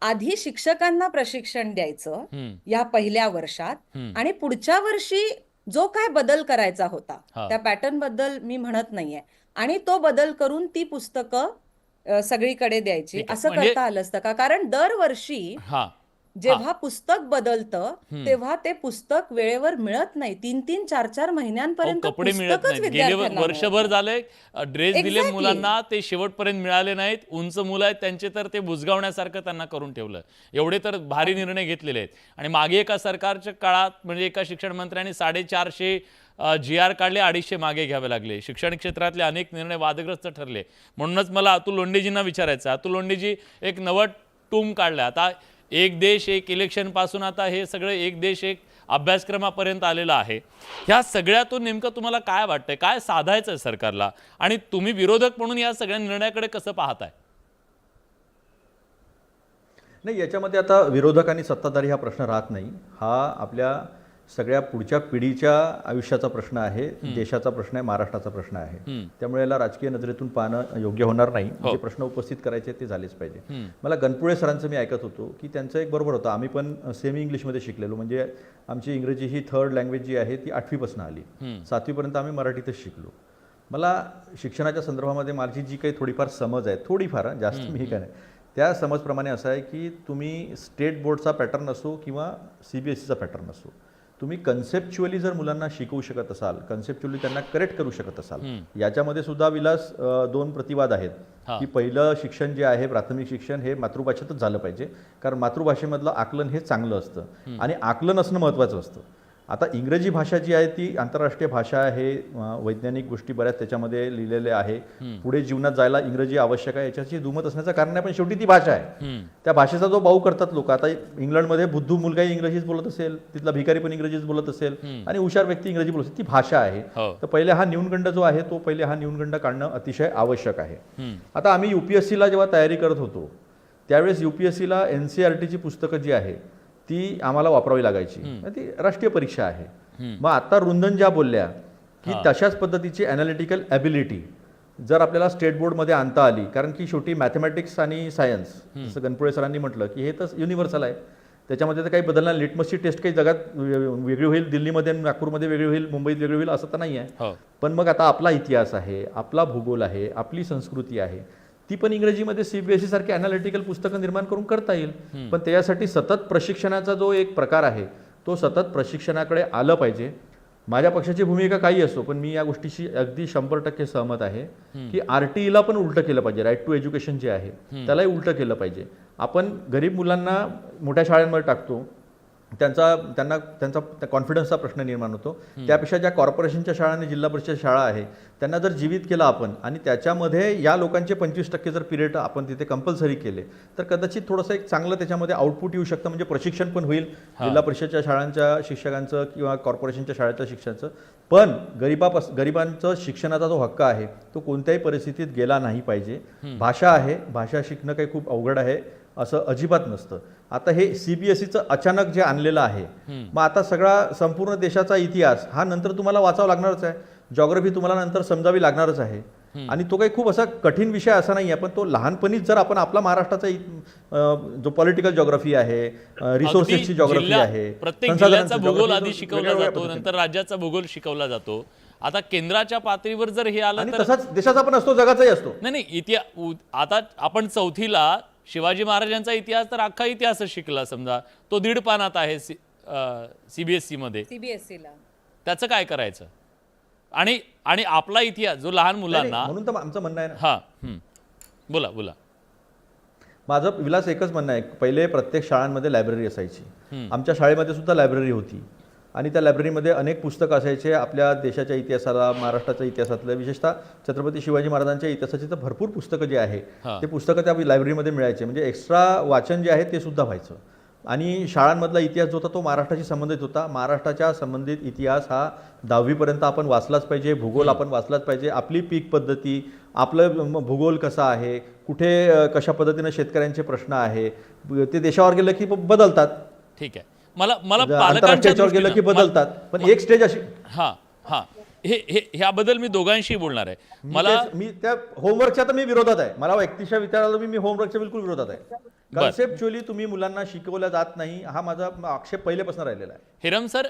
आधी शिक्षकांना प्रशिक्षण द्यायचं या पहिल्या वर्षात आणि पुढच्या वर्षी जो काय बदल करायचा होता त्या पॅटर्न बद्दल मी म्हणत नाहीये आणि तो बदल करून ती पुस्तकं सगळीकडे द्यायची. असं करता आलं असतं का? कारण दरवर्षी जेव्हा पुस्तक बदलतं तेव्हा ते पुस्तक वेळेवर मिळत नाही. 3-3, 4-4 महिन्यांपर्यंत कपडे मिळत नाहीत. गेले वर्षभर झाले ड्रेस दिले मुलांना, ते शेवटपर्यंत मिळाले नाहीत. उंच मुलं आहेत त्यांचे तर ते बुजगावण्यासारखं त्यांना करून ठेवलं. एवढे तर भारी निर्णय घेतलेले आहेत. आणि मागे एका सरकारच्या काळात म्हणजे एका शिक्षण मंत्र्यांनी 450 GR काढले, 250 मागे घ्यावे लागले. शिक्षण क्षेत्रातले अनेक निर्णय वादग्रस्त ठरले. म्हणूनच मला अतुल लोंढेजींना विचारायचं, अतुल लोंढेजी, एक नवं टूम काढलं आता, एक देश एक इलेक्शन पासून आता हे सगळं एक देश एक अभ्यासक्रमापर्यंत आलेलं आहे. ह्या सगळ्यातून नेमकं तुम्हाला काय वाटतंय, काय साधायचं आहे सरकारला आणि तुम्ही विरोधक म्हणून या सगळ्या निर्णयाकडे कसं पाहताय? नाही, याच्यामध्ये आता विरोधक आणि सत्ताधारी हा प्रश्न राहत नाही. हा आपल्या सगळ्या पुढच्या पिढीच्या आयुष्याचा प्रश्न आहे, देशाचा प्रश्न आहे, महाराष्ट्राचा प्रश्न आहे. त्यामुळे याला राजकीय नजरेतून पाहणं योग्य होणार नाही. जे प्रश्न उपस्थित करायचे ते झालेच पाहिजे. मला गणपुळे सरांचं मी ऐकत होतो की त्यांचं एक बरोबर होतं. आम्ही पण सेमी इंग्लिशमध्ये शिकलेलो, म्हणजे आमची इंग्रजी ही 3rd लँग्वेज जी आहे ती 8वी पासून आली. 7वी पर्यंत आम्ही मराठीतच शिकलो. मला शिक्षणाच्या संदर्भामध्ये माझी जी काही थोडीफार समज आहे, थोडीफार, जास्त मी काय नाही, त्या समजप्रमाणे असं आहे की तुम्ही स्टेट बोर्डचा पॅटर्न असो किंवा CBSEचा पॅटर्न असो, तुम्ही कन्सेप्च्युअली जर मुलांना शिकवू शकत असाल, कन्सेप्च्युअली त्यांना करेक्ट करू शकत असाल, याच्यामध्ये सुद्धा विलास 2 प्रतिवाद आहेत की पहिलं शिक्षण जे आहे प्राथमिक शिक्षण हे मातृभाषेतच झालं पाहिजे, कारण मातृभाषेमधलं आकलन हे चांगलं असतं आणि आकलन असणं महत्त्वाचं असतं. आता इंग्रजी भाषा जी आहे ती आंतरराष्ट्रीय भाषा आहे, वैज्ञानिक गोष्टी बऱ्याच त्याच्यामध्ये लिहिलेल्या आहे. पुढे जीवनात जायला इंग्रजी आवश्यक आहे, याच्याची दुमत असण्याचं कारण आहे, पण शेवटी ती भाषा आहे. त्या भाषेचा जो बाऊ करतात लोक, आता इंग्लंडमध्ये बुद्धू मुलगाही इंग्रजीच बोलत असेल, तिथला भिकारी पण इंग्रजीच बोलत असेल आणि हुशार व्यक्ती इंग्रजी बोलत असेल, ती भाषा आहे. तर पहिले हा न्यूनगंड जो आहे तो पहिले हा न्यूनगंड काढणं अतिशय आवश्यक आहे. आता आम्ही UPSCला जेव्हा तयारी करत होतो त्यावेळेस UPSCला NCERTची पुस्तकं जी आहे ती आम्हाला वापरावी लागायची. ती राष्ट्रीय परीक्षा आहे. मग आता रुंदन ज्या बोलल्या की तशाच पद्धतीची अॅनालिटिकल ॲबिलिटी जर आपल्याला स्टेट बोर्डमध्ये आणता आली, कारण की शेवटी मॅथमॅटिक्स आणि सायन्स, जसं गणपुळे सरांनी म्हटलं की हे तर युनिव्हर्सल आहे, त्याच्यामध्ये तर काही बदलणार. लिटमसची टेस्ट काही जगात वेगळी होईल, दिल्लीमध्ये नागपूरमध्ये वेगळी होईल, मुंबईत वेगळी होईल असं तर नाही आहे. पण मग आता आपला इतिहास आहे, आपला भूगोल आहे, आपली संस्कृती आहे, ती पण इंग्रजीमध्ये CBSE सारखी अॅनालिटिकल पुस्तकं निर्माण करून करता येईल. पण त्याच्यासाठी सतत प्रशिक्षणाचा जो एक प्रकार आहे तो सतत प्रशिक्षणाकडे आलं पाहिजे. माझ्या पक्षाची भूमिका काही असो, पण मी या गोष्टीशी अगदी 100% सहमत आहे की RTEला पण उलटं केलं पाहिजे. राईट टू एज्युकेशन जे आहे त्यालाही उलटं केलं पाहिजे. आपण गरीब मुलांना मोठ्या शाळांमध्ये टाकतो, त्यांचा कॉन्फिडन्सचा प्रश्न निर्माण होतो. त्यापेक्षा ज्या कॉर्पोरेशनच्या शाळा आणि जिल्हा परिषद शाळा आहे त्यांना जर जीवित केलं आपण आणि त्याच्यामध्ये या लोकांचे 25% जर पिरियड आपण तिथे कंपल्सरी केले तर कदाचित थोडंसं एक चांगलं त्याच्यामध्ये आउटपुट येऊ शकतं. म्हणजे प्रशिक्षण पण होईल जिल्हा परिषदच्या शाळांच्या शिक्षकांचं किंवा कॉर्पोरेशनच्या शाळेच्या शिक्षकांचं. पण गरिबांचं शिक्षणाचा जो हक्क आहे तो कोणत्याही परिस्थितीत गेला नाही पाहिजे. भाषा आहे, भाषा शिकणं काही खूप अवघड आहे, असं अजिबात नसतं. आता हे CBSEचं अचानक जे आणलेलं आहे, मग आता सगळा संपूर्ण देशाचा इतिहास हा नंतर तुम्हाला वाचावा लागणारच आहे, जॉग्राफी तुम्हाला नंतर समजावी लागणारच आहे. आणि तो काही खूप असा कठीण विषय असा नाही आहे, पण तो लहानपणीच जर आपण आपला महाराष्ट्राचा जो पॉलिटिकल जॉग्राफी आहे, रिसोर्सेसची जॉग्राफी आहे, प्रत्येक जिल्ह्याचा भूगोल आधी शिकवला जातो, नंतर राज्याचा भूगोल शिकवला जातो. आता केंद्राच्या पातळीवर जर हे आलं आणि तर तसाच देशाचा पण असतो, जगाचाही असतो. नाही आता आपण चौथीला शिवाजी महाराजांचा इतिहास तर अख्खा इतिहासच शिकला, समजा तो 1.5 पानात आहे CBSE मध्ये. सीबीएसईला त्याचं काय करायचं? आणि आपला इतिहास जो लहान मुलांना, म्हणून तर आमचं म्हणणं आहे ना, हा बोला. माझं विलास एकच म्हणणं आहे, पहिले प्रत्येक शाळांमध्ये लायब्ररी असायची. आमच्या शाळेमध्ये सुद्धा लायब्ररी होती आणि त्या लायब्ररीमध्ये अनेक पुस्तकं असायचे आपल्या देशाच्या इतिहासाला, महाराष्ट्राच्या इतिहासातलं, विशेषतः छत्रपती शिवाजी महाराजांच्या इतिहासाची तर भरपूर पुस्तकं जे आहे ते पुस्तकं त्या लायब्ररीमध्ये मिळायचे. म्हणजे एक्स्ट्रा वाचन जे आहे ते सुद्धा व्हायचं. आणि शाळांमधला इतिहास जो होता तो महाराष्ट्राशी संबंधित होता. महाराष्ट्राच्या संबंधित इतिहास हा 10वीपर्यंत आपण वाचलाच पाहिजे, भूगोल आपण वाचलाच पाहिजे, आपली पीक पद्धती, आपलं भूगोल कसा आहे, कुठे कशा पद्धतीनं शेतकऱ्यांचे प्रश्न आहे, ते देशावर गेलं की बदलतात. ठीक आहे. मला आंतरराष्ट्रीय याच्यावर गेलं की बदलतात, पण एक स्टेज अशी. ह्याबद्दल मी दोघांशी बोलणार आहे. मी त्या होमवर्कच्या तर मी विरोधात आहे. मला 31 विचारायला मी होमवर्कच्या बिलकुल विरोधात आहे. कन्सेप्च्युअली तुम्ही मुलांना शिकवलं जात नाही, हा माझा आक्षेप पहिलेपासून राहिलेला आहे. हिरम सर,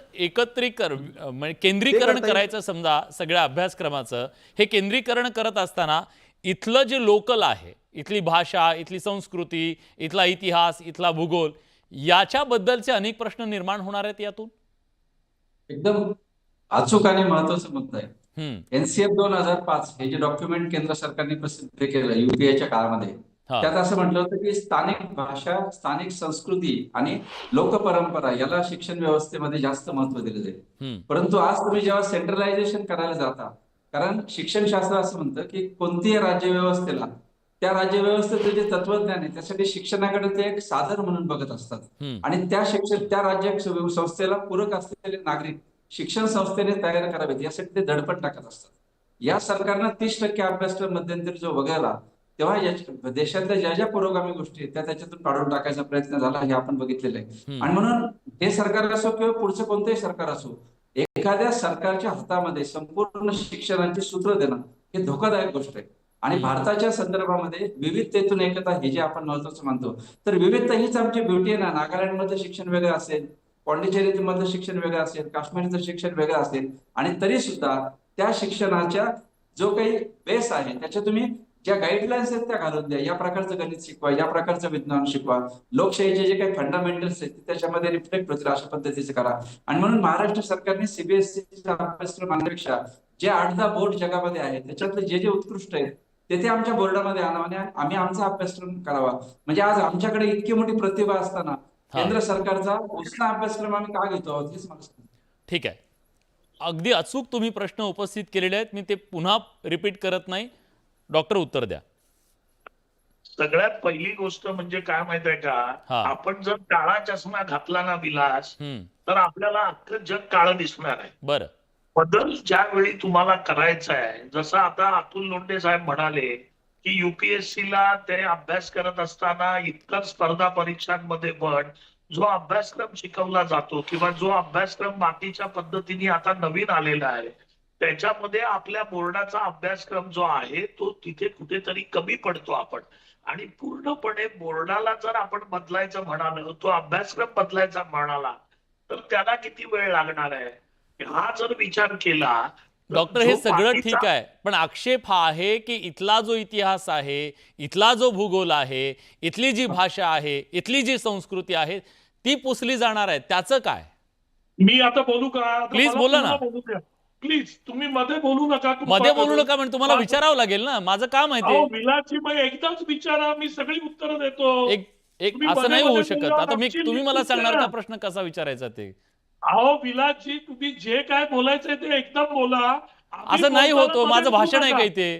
केंद्रीकरण करायचं समजा सगळ्या अभ्यासक्रमाचं, हे केंद्रीकरण करत असताना इथलं जे लोकल आहे, इथली भाषा, इथली संस्कृती, इथला इतिहास, इथला भूगोल, याच्याबद्दलचे अनेक प्रश्न निर्माण होणार आहेत यातून. एकदम अचूक आणि महत्वाचं मुद्दा आहे. NCF 2005 हे जे डॉक्युमेंट केंद्र सरकारने प्रसिद्ध केलं UPIच्या काळामध्ये, त्यात असं म्हटलं होतं की स्थानिक भाषा, स्थानिक संस्कृती आणि लोकपरंपरा याला शिक्षण व्यवस्थेमध्ये जास्त महत्व दिलं जाईल. परंतु आज तुम्ही जेव्हा सेंट्रलायझेशन करायला जाता, कारण शिक्षणशास्त्र असं म्हणतं की कोणतीही राज्यव्यवस्थेला त्या राज्यव्यवस्थेचं जे तत्वज्ञान आहे त्यासाठी शिक्षणाकडे ते एक साधन म्हणून बघत असतात. आणि त्या राज्य संस्थेला पूरक असलेले नागरिक शिक्षण संस्थेने तयार करावेत यासाठी ते धडपड टाकत असतात. या सरकारनं 30% अभ्यासक्रम मध्यंतरी जो वगळला, तेव्हा देशातल्या ज्या ज्या पुरोगामी गोष्टी आहेत त्या त्याच्यातून काढून टाकायचा प्रयत्न झाला, हे आपण बघितलेलं आहे. आणि म्हणून हे सरकार असो किंवा पुढचं कोणतंही सरकार असो, एखाद्या सरकारच्या हातामध्ये संपूर्ण शिक्षणाची सूत्र देणं हे धोकादायक गोष्ट आहे. आणि भारताच्या संदर्भामध्ये विविधतेतून एकता हे जे आपण महत्वाचं मानतो, तर विविधता हीच आमची ब्युटी आहे ना. नागालँडमधलं शिक्षण वेगळं असेल, पॉंडिचेरीमधलं शिक्षण वेगळं असेल, काश्मीरचं शिक्षण वेगळं असेल, आणि तरी सुद्धा त्या शिक्षणाच्या जो काही बेस आहे त्याच्या तुम्ही ज्या गाईडलाईन्स आहेत त्या घालून द्या. या प्रकारचं गणित शिकवा, या प्रकारचं विज्ञान शिकवा, लोकशाहीचे जे काही फंडामेंटल्स आहेत त्याच्यामध्ये रिफ्लेक्ट होतील अशा पद्धतीचे करा. आणि म्हणून महाराष्ट्र सरकारने CBSEचा अभ्यासक्रम आणण्यापेक्षा जे 8-10 बोर्ड जगामध्ये आहेत त्याच्यातले जे उत्कृष्ट आहेत ते आमच्या बोर्डामध्ये आणावं आणि आम्ही आमचा अभ्यासक्रम करावा. म्हणजे आज आमच्याकडे इतकी मोठी प्रतिभा असताना केंद्र सरकारचा उसना अभ्यासक्रम आम्ही का घेतो आहोत हेच मला सांगा. ठीक आहे. अगदी अचूक तुम्ही प्रश्न उपस्थित केलेले आहेत, मी ते पुन्हा रिपीट करत नाही. डॉक्टर उत्तर द्या. सगळ्यात पहिली गोष्ट म्हणजे काय माहित आहे का, आपण जर काळा चष्मा घातला ना विलास, तर आपल्याला अख्खं जग काळं दिसणार आहे. बरं. बदल ज्यावेळी तुम्हाला करायचा आहे, जसं आता अतुल लोंढे साहेब म्हणाले की UPSCला ते अभ्यास करत असताना इतर स्पर्धा परीक्षांमध्ये पण जो अभ्यासक्रम शिकवला जातो किंवा जो अभ्यासक्रम बाकीच्या पद्धतीने आता नवीन आलेला आहे त्याच्यामध्ये आपल्या बोर्डाचा अभ्यासक्रम जो आहे तो तिथे कुठेतरी कमी पडतो आपण. आणि पूर्णपणे बोर्डाला जर आपण बदलायचं म्हणालो, तो अभ्यासक्रम बदलायचा म्हणाला, तर त्याला किती वेळ लागणार आहे हा जर विचार केला. डॉक्टर, हे सगळं ठीक आहे, पण आक्षेप हा आहे की इथला जो इतिहास आहे, इथला जो भूगोल आहे, इथली जी भाषा आहे, इथली जी संस्कृती आहे ती पुसली जाणार आहे. त्याचं काय? मी आता बोलू का? प्लीज बोला ना. प्लीज तुम्ही मध्ये बोलू नका. मध्ये बोलू नका म्हणजे तुम्हाला विचारावं लागेल ना. माझं काम आहे ते. विलाची मग एकदाच विचारा, मी सगळी उत्तरं देतो. एक असं नाही होऊ शकत. आता तुम्ही मला सांगणार का प्रश्न कसा विचारायचा ते? अहो विलाची, तुम्ही जे काय बोलायचंय ते एकदम बोला. असं नाही होतो. माझं भाषण आहे काही ते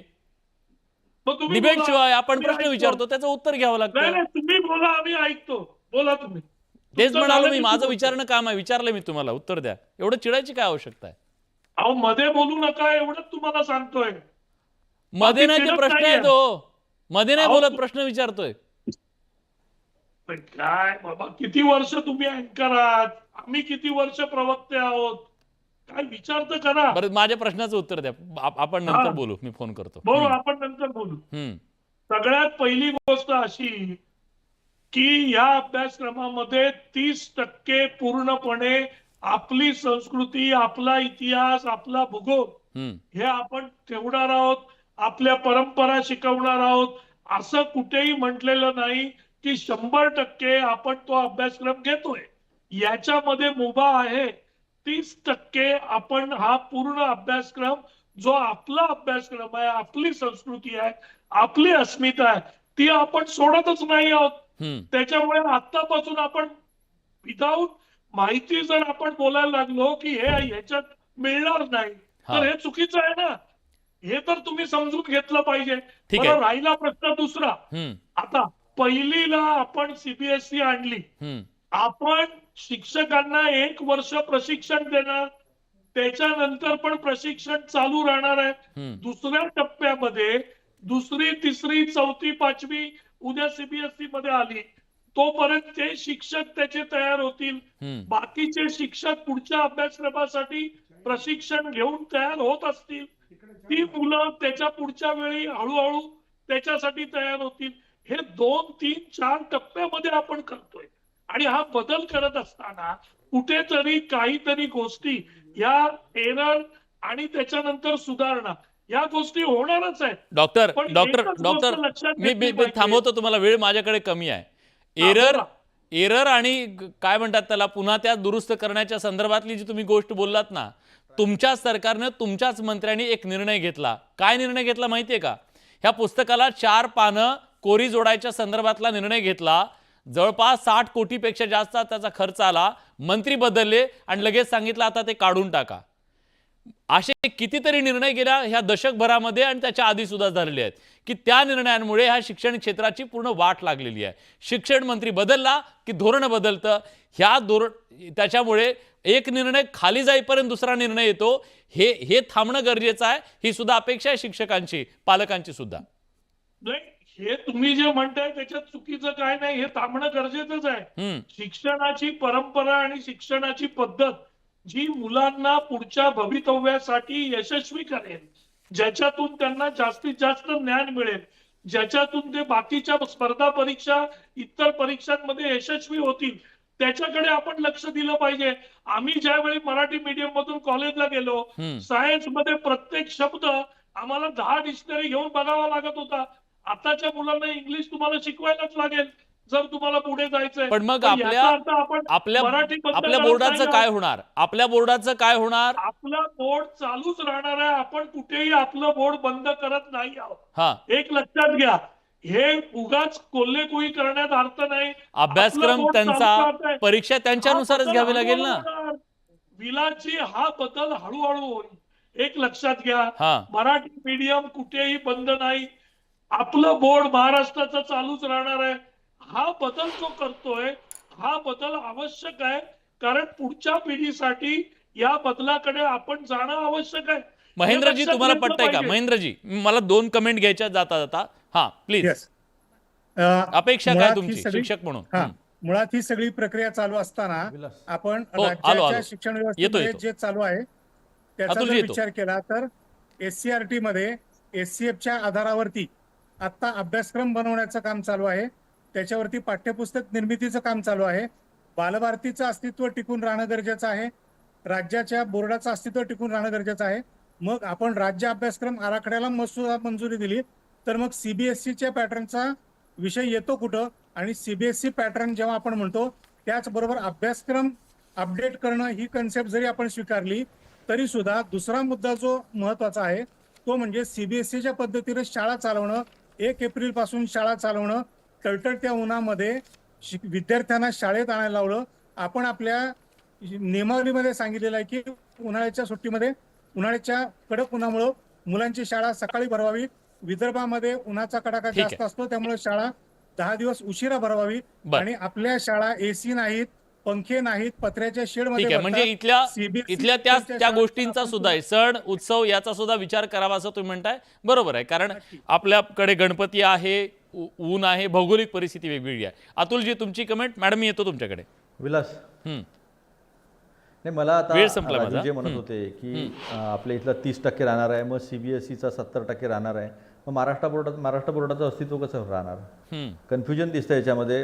डिबेट शिवाय आपण प्रश्न विचारतो त्याचं उत्तर घ्यावं लागतं. तुम्ही बोला, आम्ही ऐकतो. बोला तुम्ही. तेच म्हणालो मी, माझं विचारणं काम आहे. विचारलं मी तुम्हाला, उत्तर द्या. एवढं चिडायची काय आवश्यकता आहे? अहो मध्ये बोलू नका एवढंच तुम्हाला सांगतोय. मध्ये नाही ते प्रश्न आहे तो. मध्ये नाही बोलत, प्रश्न विचारतोय. पण काय बाबा, किती वर्ष तुम्ही अँकर आहात, आम्ही किती वर्ष प्रवक्ते आहोत, काय विचार तर करा. बरं, माझ्या प्रश्नाचं उत्तर द्या. आपण नंतर हा. बोलू, मी फोन करतो. बोलू, आपण नंतर बोलू. हम्म. सगळ्यात पहिली गोष्ट अशी की या अभ्यासक्रमामध्ये 30% पूर्णपणे आपली संस्कृती, आपला इतिहास, आपला भूगोल हे आपण ठेवणार आहोत, आपल्या परंपरा शिकवणार आहोत. असं कुठेही म्हटलेलं नाही की 100% आपण तो अभ्यासक्रम घेतोय. याच्यामध्ये मुभा आहे 30% आपण हा पूर्ण अभ्यासक्रम, जो आपला अभ्यासक्रम आहे, आपली संस्कृती आहे, आपली अस्मिता आहे, ती आपण सोडतच नाही आहोत. त्याच्यामुळे आतापासून आपण विदाऊट माहिती जर आपण बोलायला लागलो की हे ह्याच्यात मिळणार नाही, तर हे चुकीचं आहे ना. हे तर तुम्ही समजून घेतलं पाहिजे. ठीक आहे. बरं, राहिला प्रश्न दुसरा. आता पहिलीला आपण सीबीएसई आणली, आपण शिक्षकांना 1 वर्ष प्रशिक्षण देणार, त्याच्यानंतर पण प्रशिक्षण चालू राहणार आहे. दुसऱ्या टप्प्यामध्ये 2री, 3री, 4थी, 5वी उद्या सीबीएसई मध्ये आली, तोपर्यंत ते शिक्षक त्याचे तयार होतील. बाकीचे शिक्षक पुढच्या अभ्यासक्रमासाठी प्रशिक्षण घेऊन तयार होत असतील. ती मुलं त्याच्या पुढच्या वेळी हळूहळू त्याच्यासाठी तयार होतील. हे 2, 3, 4 टप्प्यामध्ये आपण करतोय. आणि हा बदल करत असताना कुठेतरी काहीतरी गोष्टी या एरर आणि त्याच्यानंतर सुधारणा या गोष्टी होणारच आहेत. डॉक्टर पण डॉक्टर एकच डॉक्टर गोष्ट लक्षात मी घेतली मी पाहिजे. थांबवतो तुम्हाला, वेळ माझ्याकडे कमी आहे. एरर आणि काय म्हणतात त्याला, पुन्हा त्या दुरुस्त करण्याच्या संदर्भातली जी तुम्ही गोष्ट बोललात ना, तुमच्या सरकारनं, तुमच्याच मंत्र्यांनी एक निर्णय घेतला. काय निर्णय घेतला माहितीये का? ह्या पुस्तकाला 4 पानं कोरी जोडायच्या संदर्भातला निर्णय घेतला. जवळपास 60 कोटीपेक्षा जास्त त्याचा खर्च आला. मंत्री बदलले आणि लगेच सांगितलं आता ते काढून टाका. असे कितीतरी निर्णय गेल्या ह्या दशकभरामध्ये आणि त्याच्या आधी सुद्धा झालेले आहेत की त्या निर्णयांमुळे ह्या शिक्षण क्षेत्राची पूर्ण वाट लागलेली आहे. शिक्षण मंत्री बदलला की धोरण बदलतं. त्याच्यामुळे एक निर्णय खाली जाईपर्यंत दुसरा निर्णय येतो. हे थांबणं गरजेचं आहे. ही सुद्धा अपेक्षा आहे शिक्षकांची, पालकांची सुद्धा. नाही, हे तुम्ही जे म्हणताय त्याच्यात चुकीचं काय नाही, हे थांबणं गरजेचंच आहे. शिक्षणाची परंपरा आणि शिक्षणाची पद्धत जी मुलांना पुढच्या भवितव्यासाठी यशस्वी करेल, ज्याच्यातून त्यांना जास्तीत जास्त ज्ञान मिळेल, ज्याच्यातून ते बाकीच्या स्पर्धा परीक्षा, इतर परीक्षांमध्ये यशस्वी होतील, त्याच्याकडे आपण लक्ष दिलं पाहिजे. आम्ही ज्यावेळी मराठी मीडियम मधून कॉलेजला गेलो, सायन्स मध्ये प्रत्येक शब्द आम्हाला 10 डिक्शनरी घेऊन बघावा लागत होता. आताच्या मुलांना इंग्लिश तुम्हाला शिकवायलाच लागेल जर तुम्हाला पुढे जायचंय. पण मग आपल्या मराठी बोर्डाचं काय होणार? आपल्या बोर्डाचं काय होणार? आपला बोर्ड चालूच राहणार आहे. आपण कुठेही आपलं बोर्ड बंद करत नाही आहोत. एक लक्षात घ्या, हे उगाच कोल्हेकुई करण्यात अर्थ नाही. अभ्यासक्रम त्यांचा, परीक्षा त्यांच्यानुसारच घ्यावी लागेल ना. विलाची हा बदल हळूहळू होईल. एक लक्षात घ्या, मराठी मीडियम कुठेही बंद नाही. आपलं बोर्ड महाराष्ट्राचं चालूच राहणार आहे. हा बदल जो करतोय, हा बदल आवश्यक आहे, कारण पुढच्या पिढीसाठी या बदलाकडे आपण जाणं आवश्यक आहे. महेंद्रजी, तुम्हाला पटतंय का? महेंद्रजी, मला 2 कमेंट घ्यायच्या जाता. हा प्लीज. अपेक्षा काय तुमची शिक्षक म्हणून? मुळात ही सगळी प्रक्रिया चालू असताना आपण राज्याच्या शिक्षण व्यवस्थेमध्ये जे चालू आहे त्याचा जर विचार केला तर SCRT मध्ये SCFच्या आधारावरती आता अभ्यासक्रम बनवण्याचं काम चालू आहे. त्याच्यावरती पाठ्यपुस्तक निर्मितीचं काम चालू आहे. बालभारतीचं अस्तित्व टिकून राहणं गरजेचं आहे. राज्याच्या बोर्डाचं अस्तित्व टिकून राहणं गरजेचं आहे. मग आपण राज्य अभ्यासक्रम आराखड्याला मसुदा मंजुरी दिली तर मग CBSEच्या पॅटर्नचा विषय येतो कुठं? आणि CBSE पॅटर्न जेव्हा आपण म्हणतो त्याचबरोबर अभ्यासक्रम अपडेट करणं ही कन्सेप्ट जरी आपण स्वीकारली तरी सुद्धा दुसरा मुद्दा जो महत्वाचा आहे तो म्हणजे CBSEच्या पद्धतीने शाळा चालवणं, 1 एप्रिल पासून शाळा चालवणं, टळटळत्या उन्हामध्ये विद्यार्थ्यांना शाळेत आणायला लावलं. आपण आपल्या नियमावलीमध्ये सांगितलेलं आहे की उन्हाळ्याच्या सुट्टीमध्ये, उन्हाळ्याच्या कडक उन्हामुळे मुलांची शाळा सकाळी भरवावी. विदर्भामध्ये उन्हाचा कडाका जास्त असतो, त्यामुळे शाळा 10 दिवस उशिरा भरवावी. आणि आपल्या शाळा AC नाहीत, पंखे नाहीत, पत्र्याच्या शेडमध्ये. म्हणजे इथल्या त्या गोष्टींचा सुद्धा सण उत्सव याचा सुद्धा विचार करावा असं तुम्ही म्हणताय. बरोबर आहे, कारण आपल्याकडे गणपती आहे, ऊन आहे, भौगोलिक परिस्थिती वेगवेगळी आहे. अतुलजी, तुमची कमेंट. मॅडम, मी येतो तुमच्याकडे. विलास, हम्म. नाही, मला आता वेळ संपला राजू माझा. जे म्हणत होते की आपल्या इथलं 30% राहणार आहे, मग CBSEचा 70% राहणार आहे, मग महाराष्ट्र बोर्डाचं अस्तित्व कसं राहणार? कन्फ्युजन दिसतं याच्यामध्ये,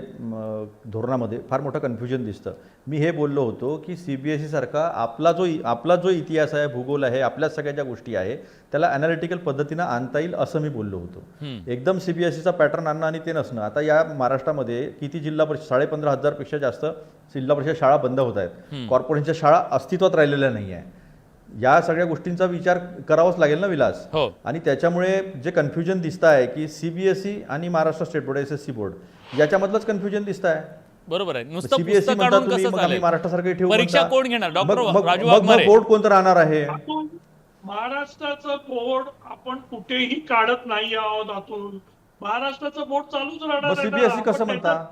धोरणामध्ये फार मोठं कन्फ्युजन दिसतं. मी हे बोललो होतो की CBSE सारखा आपला जो इतिहास आहे, भूगोल आहे, आपल्या सगळ्या ज्या गोष्टी आहे त्याला अनालिटिकल पद्धतीनं आणता येईल असं मी बोललो होतो. एकदम CBSEचा पॅटर्न आणणं आणि ते नसणं. आता या महाराष्ट्रामध्ये किती जिल्हा परिषद, 15,500 पेक्षा जास्त जिल्हा परिषद शाळा बंद होत आहेत, कॉर्पोरेशनच्या शाळा अस्तित्वात राहिलेल्या नाही आहे. या सगळ्या गोष्टींचा विचार करावाच लागेल ना विलास. हो. आणि त्याच्यामुळे जे कन्फ्युजन दिसत आहे की CBSE आणि Maharashtra state board, SSC board, याच्यामधलंच कन्फ्युजन दिसत आहे. बरोबर आहे. नुसतं CBSE पुस्तक म्हणता काढून तुम्ही, कसं मग आम्ही चालेल? महाराष्ट्रासारखे ठेवू परीक्षा म्हणता. कोण घेणार? डॉक्टर मग राजू वाघमारे. बोर्ड कोणतं राहणार आहे? महाराष्ट्राचं बोर्ड आपण कुठेही काढत नाही आहोत आतून. महाराष्ट्राचं बोर्ड चालूच राहणार मग आहे ना. CBSE कसं आपण म्हणता?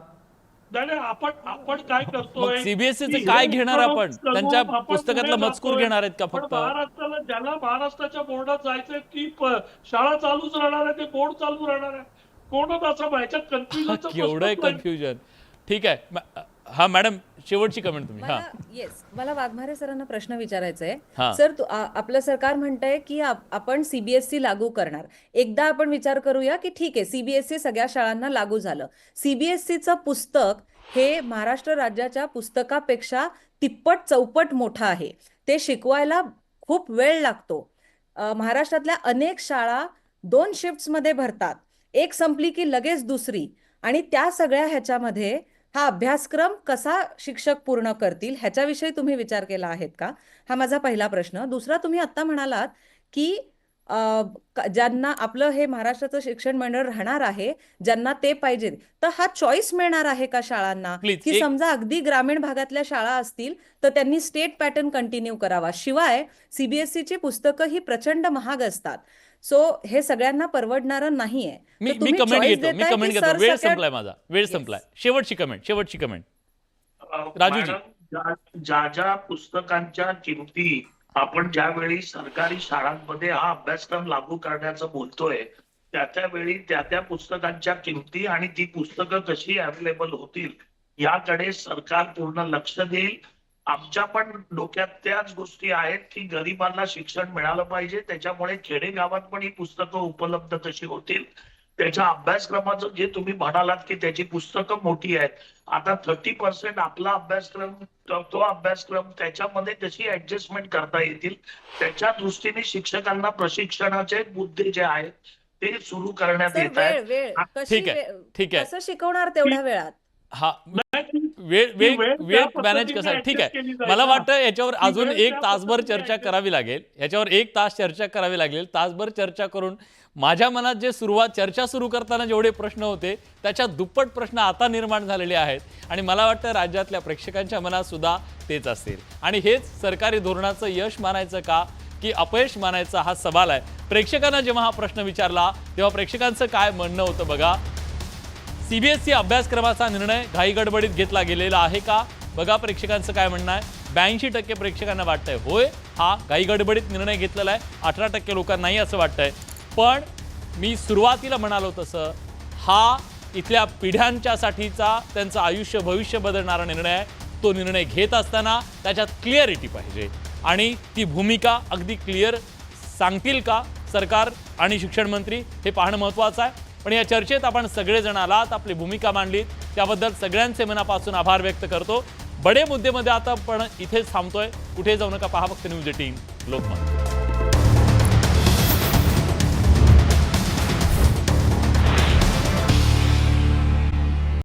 नाही, आपण काय मग करतोय? CBSEचं काय घेणार आपण? त्यांच्या पुस्तकातला मजकूर घेणार आहेत का पण फक्त? महाराष्ट्राला, ज्याला महाराष्ट्राच्या बोर्डात जायचंय ती शाळा चालूच राहणार आहे, ते बोर्ड चालू राहणार आहे. कोणच असं ह्याच्यात कन्फ्युजन केवढं कन्फ्युजन. ठीक आहे. हा मॅडम, शेवटची कमेंट तुम्ही. हा, मला वाघमारे सरांना प्रश्न विचारायचा हा. आहे. सर, आपलं सरकार म्हणतंय की आपण CBSE लागू करणार. एकदा आपण विचार करूया की ठीक आहे, CBSE सगळ्या शाळांना लागू झालं. CBSEचं पुस्तक हे महाराष्ट्र राज्याच्या पुस्तकापेक्षा तिप्पट चौपट मोठं आहे. ते शिकवायला खूप वेळ लागतो. महाराष्ट्रातल्या अनेक शाळा 2 शिफ्ट्समध्ये भरतात. एक संपली की लगेच दुसरी, आणि त्या सगळ्या ह्याच्यामध्ये हा अभ्यासक्रम कसा शिक्षक पूर्ण करतील ह्याच्याविषयी तुम्ही विचार केला आहेत का? हा माझा पहिला प्रश्न. दुसरा, तुम्ही आत्ता म्हणालात की ज्यांना आपलं हे महाराष्ट्राचं शिक्षण मंडळ राहणार आहे, ज्यांना ते पाहिजे, तर हा चॉईस मिळणार आहे का शाळांना? Please, की समजा अगदी ग्रामीण भागातल्या शाळा असतील तर त्यांनी स्टेट पॅटर्न कंटिन्यू करावा. शिवाय CBSEची पुस्तकं ही प्रचंड महाग असतात. सो हे सगळ्यांना परवडणारं नाहीये. मी कमेंट घेतो. वेळ संपलाय माझा. वेळ संपलाय. शेवटची कमेंट. राजूजी. मॅडम, ज्या पुस्तकांच्या किमती आपण ज्यावेळी सरकारी शाळांमध्ये हा अभ्यासक्रम लागू करण्याचं बोलतोय, त्यावेळी त्या पुस्तकांच्या किमती आणि ती पुस्तकं कशी अवेलेबल होतील याकडे सरकार पूर्ण लक्ष देईल. आमच्या पण डोक्यात त्याच गोष्टी आहेत की गरिबांना शिक्षण मिळालं पाहिजे, त्याच्यामुळे खेडेगावात पण ही पुस्तकं उपलब्ध कशी होतील. त्याच्या अभ्यासक्रमाचं जे तुम्ही म्हणालात की त्याची पुस्तकं मोठी आहेत, आता 30% आपला अभ्यासक्रम, तो अभ्यासक्रम त्याच्यामध्ये कशी ऍडजस्टमेंट करता येतील, त्याच्या दृष्टीने शिक्षकांना प्रशिक्षणाचे मुद्दे जे आहेत ते सुरू करण्यात येत आहेत. ठीक आहे. कसं शिकवणार तेवढ्या वेळात? हा, वेळ मॅनेज कसा? ठीक आहे. मला वाटतं याच्यावर अजून 1 तासभर चर्चा करावी लागेल. याच्यावर 1 तास चर्चा करावी लागेल. तासभर चर्चा करून माझ्या मनात जे चर्चा सुरू करताना जेवढे प्रश्न होते त्याच्या दुप्पट प्रश्न आता निर्माण झालेले आहेत. आणि मला वाटतं राज्यातल्या प्रेक्षकांच्या मनात सुद्धा तेच असेल. आणि हेच सरकारी धोरणाचं यश मानायचं का की अपयश मानायचा, हा सवाल आहे. प्रेक्षकांना जेव्हा हा प्रश्न विचारला तेव्हा प्रेक्षकांचं काय म्हणणं होतं बघा. CBSE अभ्यासक्रमाचा निर्णय घाईगडबडीत घेतला गेलेला आहे का? बघा प्रेक्षकांचं काय म्हणणं आहे. 82% प्रेक्षकांना वाटतंय होय, हा घाईगडबडीत निर्णय घेतलेला आहे. 18% लोकांनाही असं वाटतंय. पण मी सुरुवातीला म्हणालो तसं हा इथल्या पिढ्यांच्यासाठीचा त्यांचं आयुष्य, भविष्य बदलणारा निर्णय आहे. तो निर्णय घेत असताना त्याच्यात क्लिअरिटी पाहिजे आणि ती भूमिका अगदी क्लिअर सांगतील का सरकार आणि शिक्षण मंत्री, हे पाहणं महत्त्वाचं आहे. पण या चर्चेत आपण सगळेजण आलात, आपली भूमिका मांडलीत, त्याबद्दल सगळ्यांचे मनापासून आभार व्यक्त करतो. बडे मुद्देमध्ये आता आपण इथेच थांबतोय. कुठे जाऊ नका, पहा फक्त न्यूज 18 लोकमत.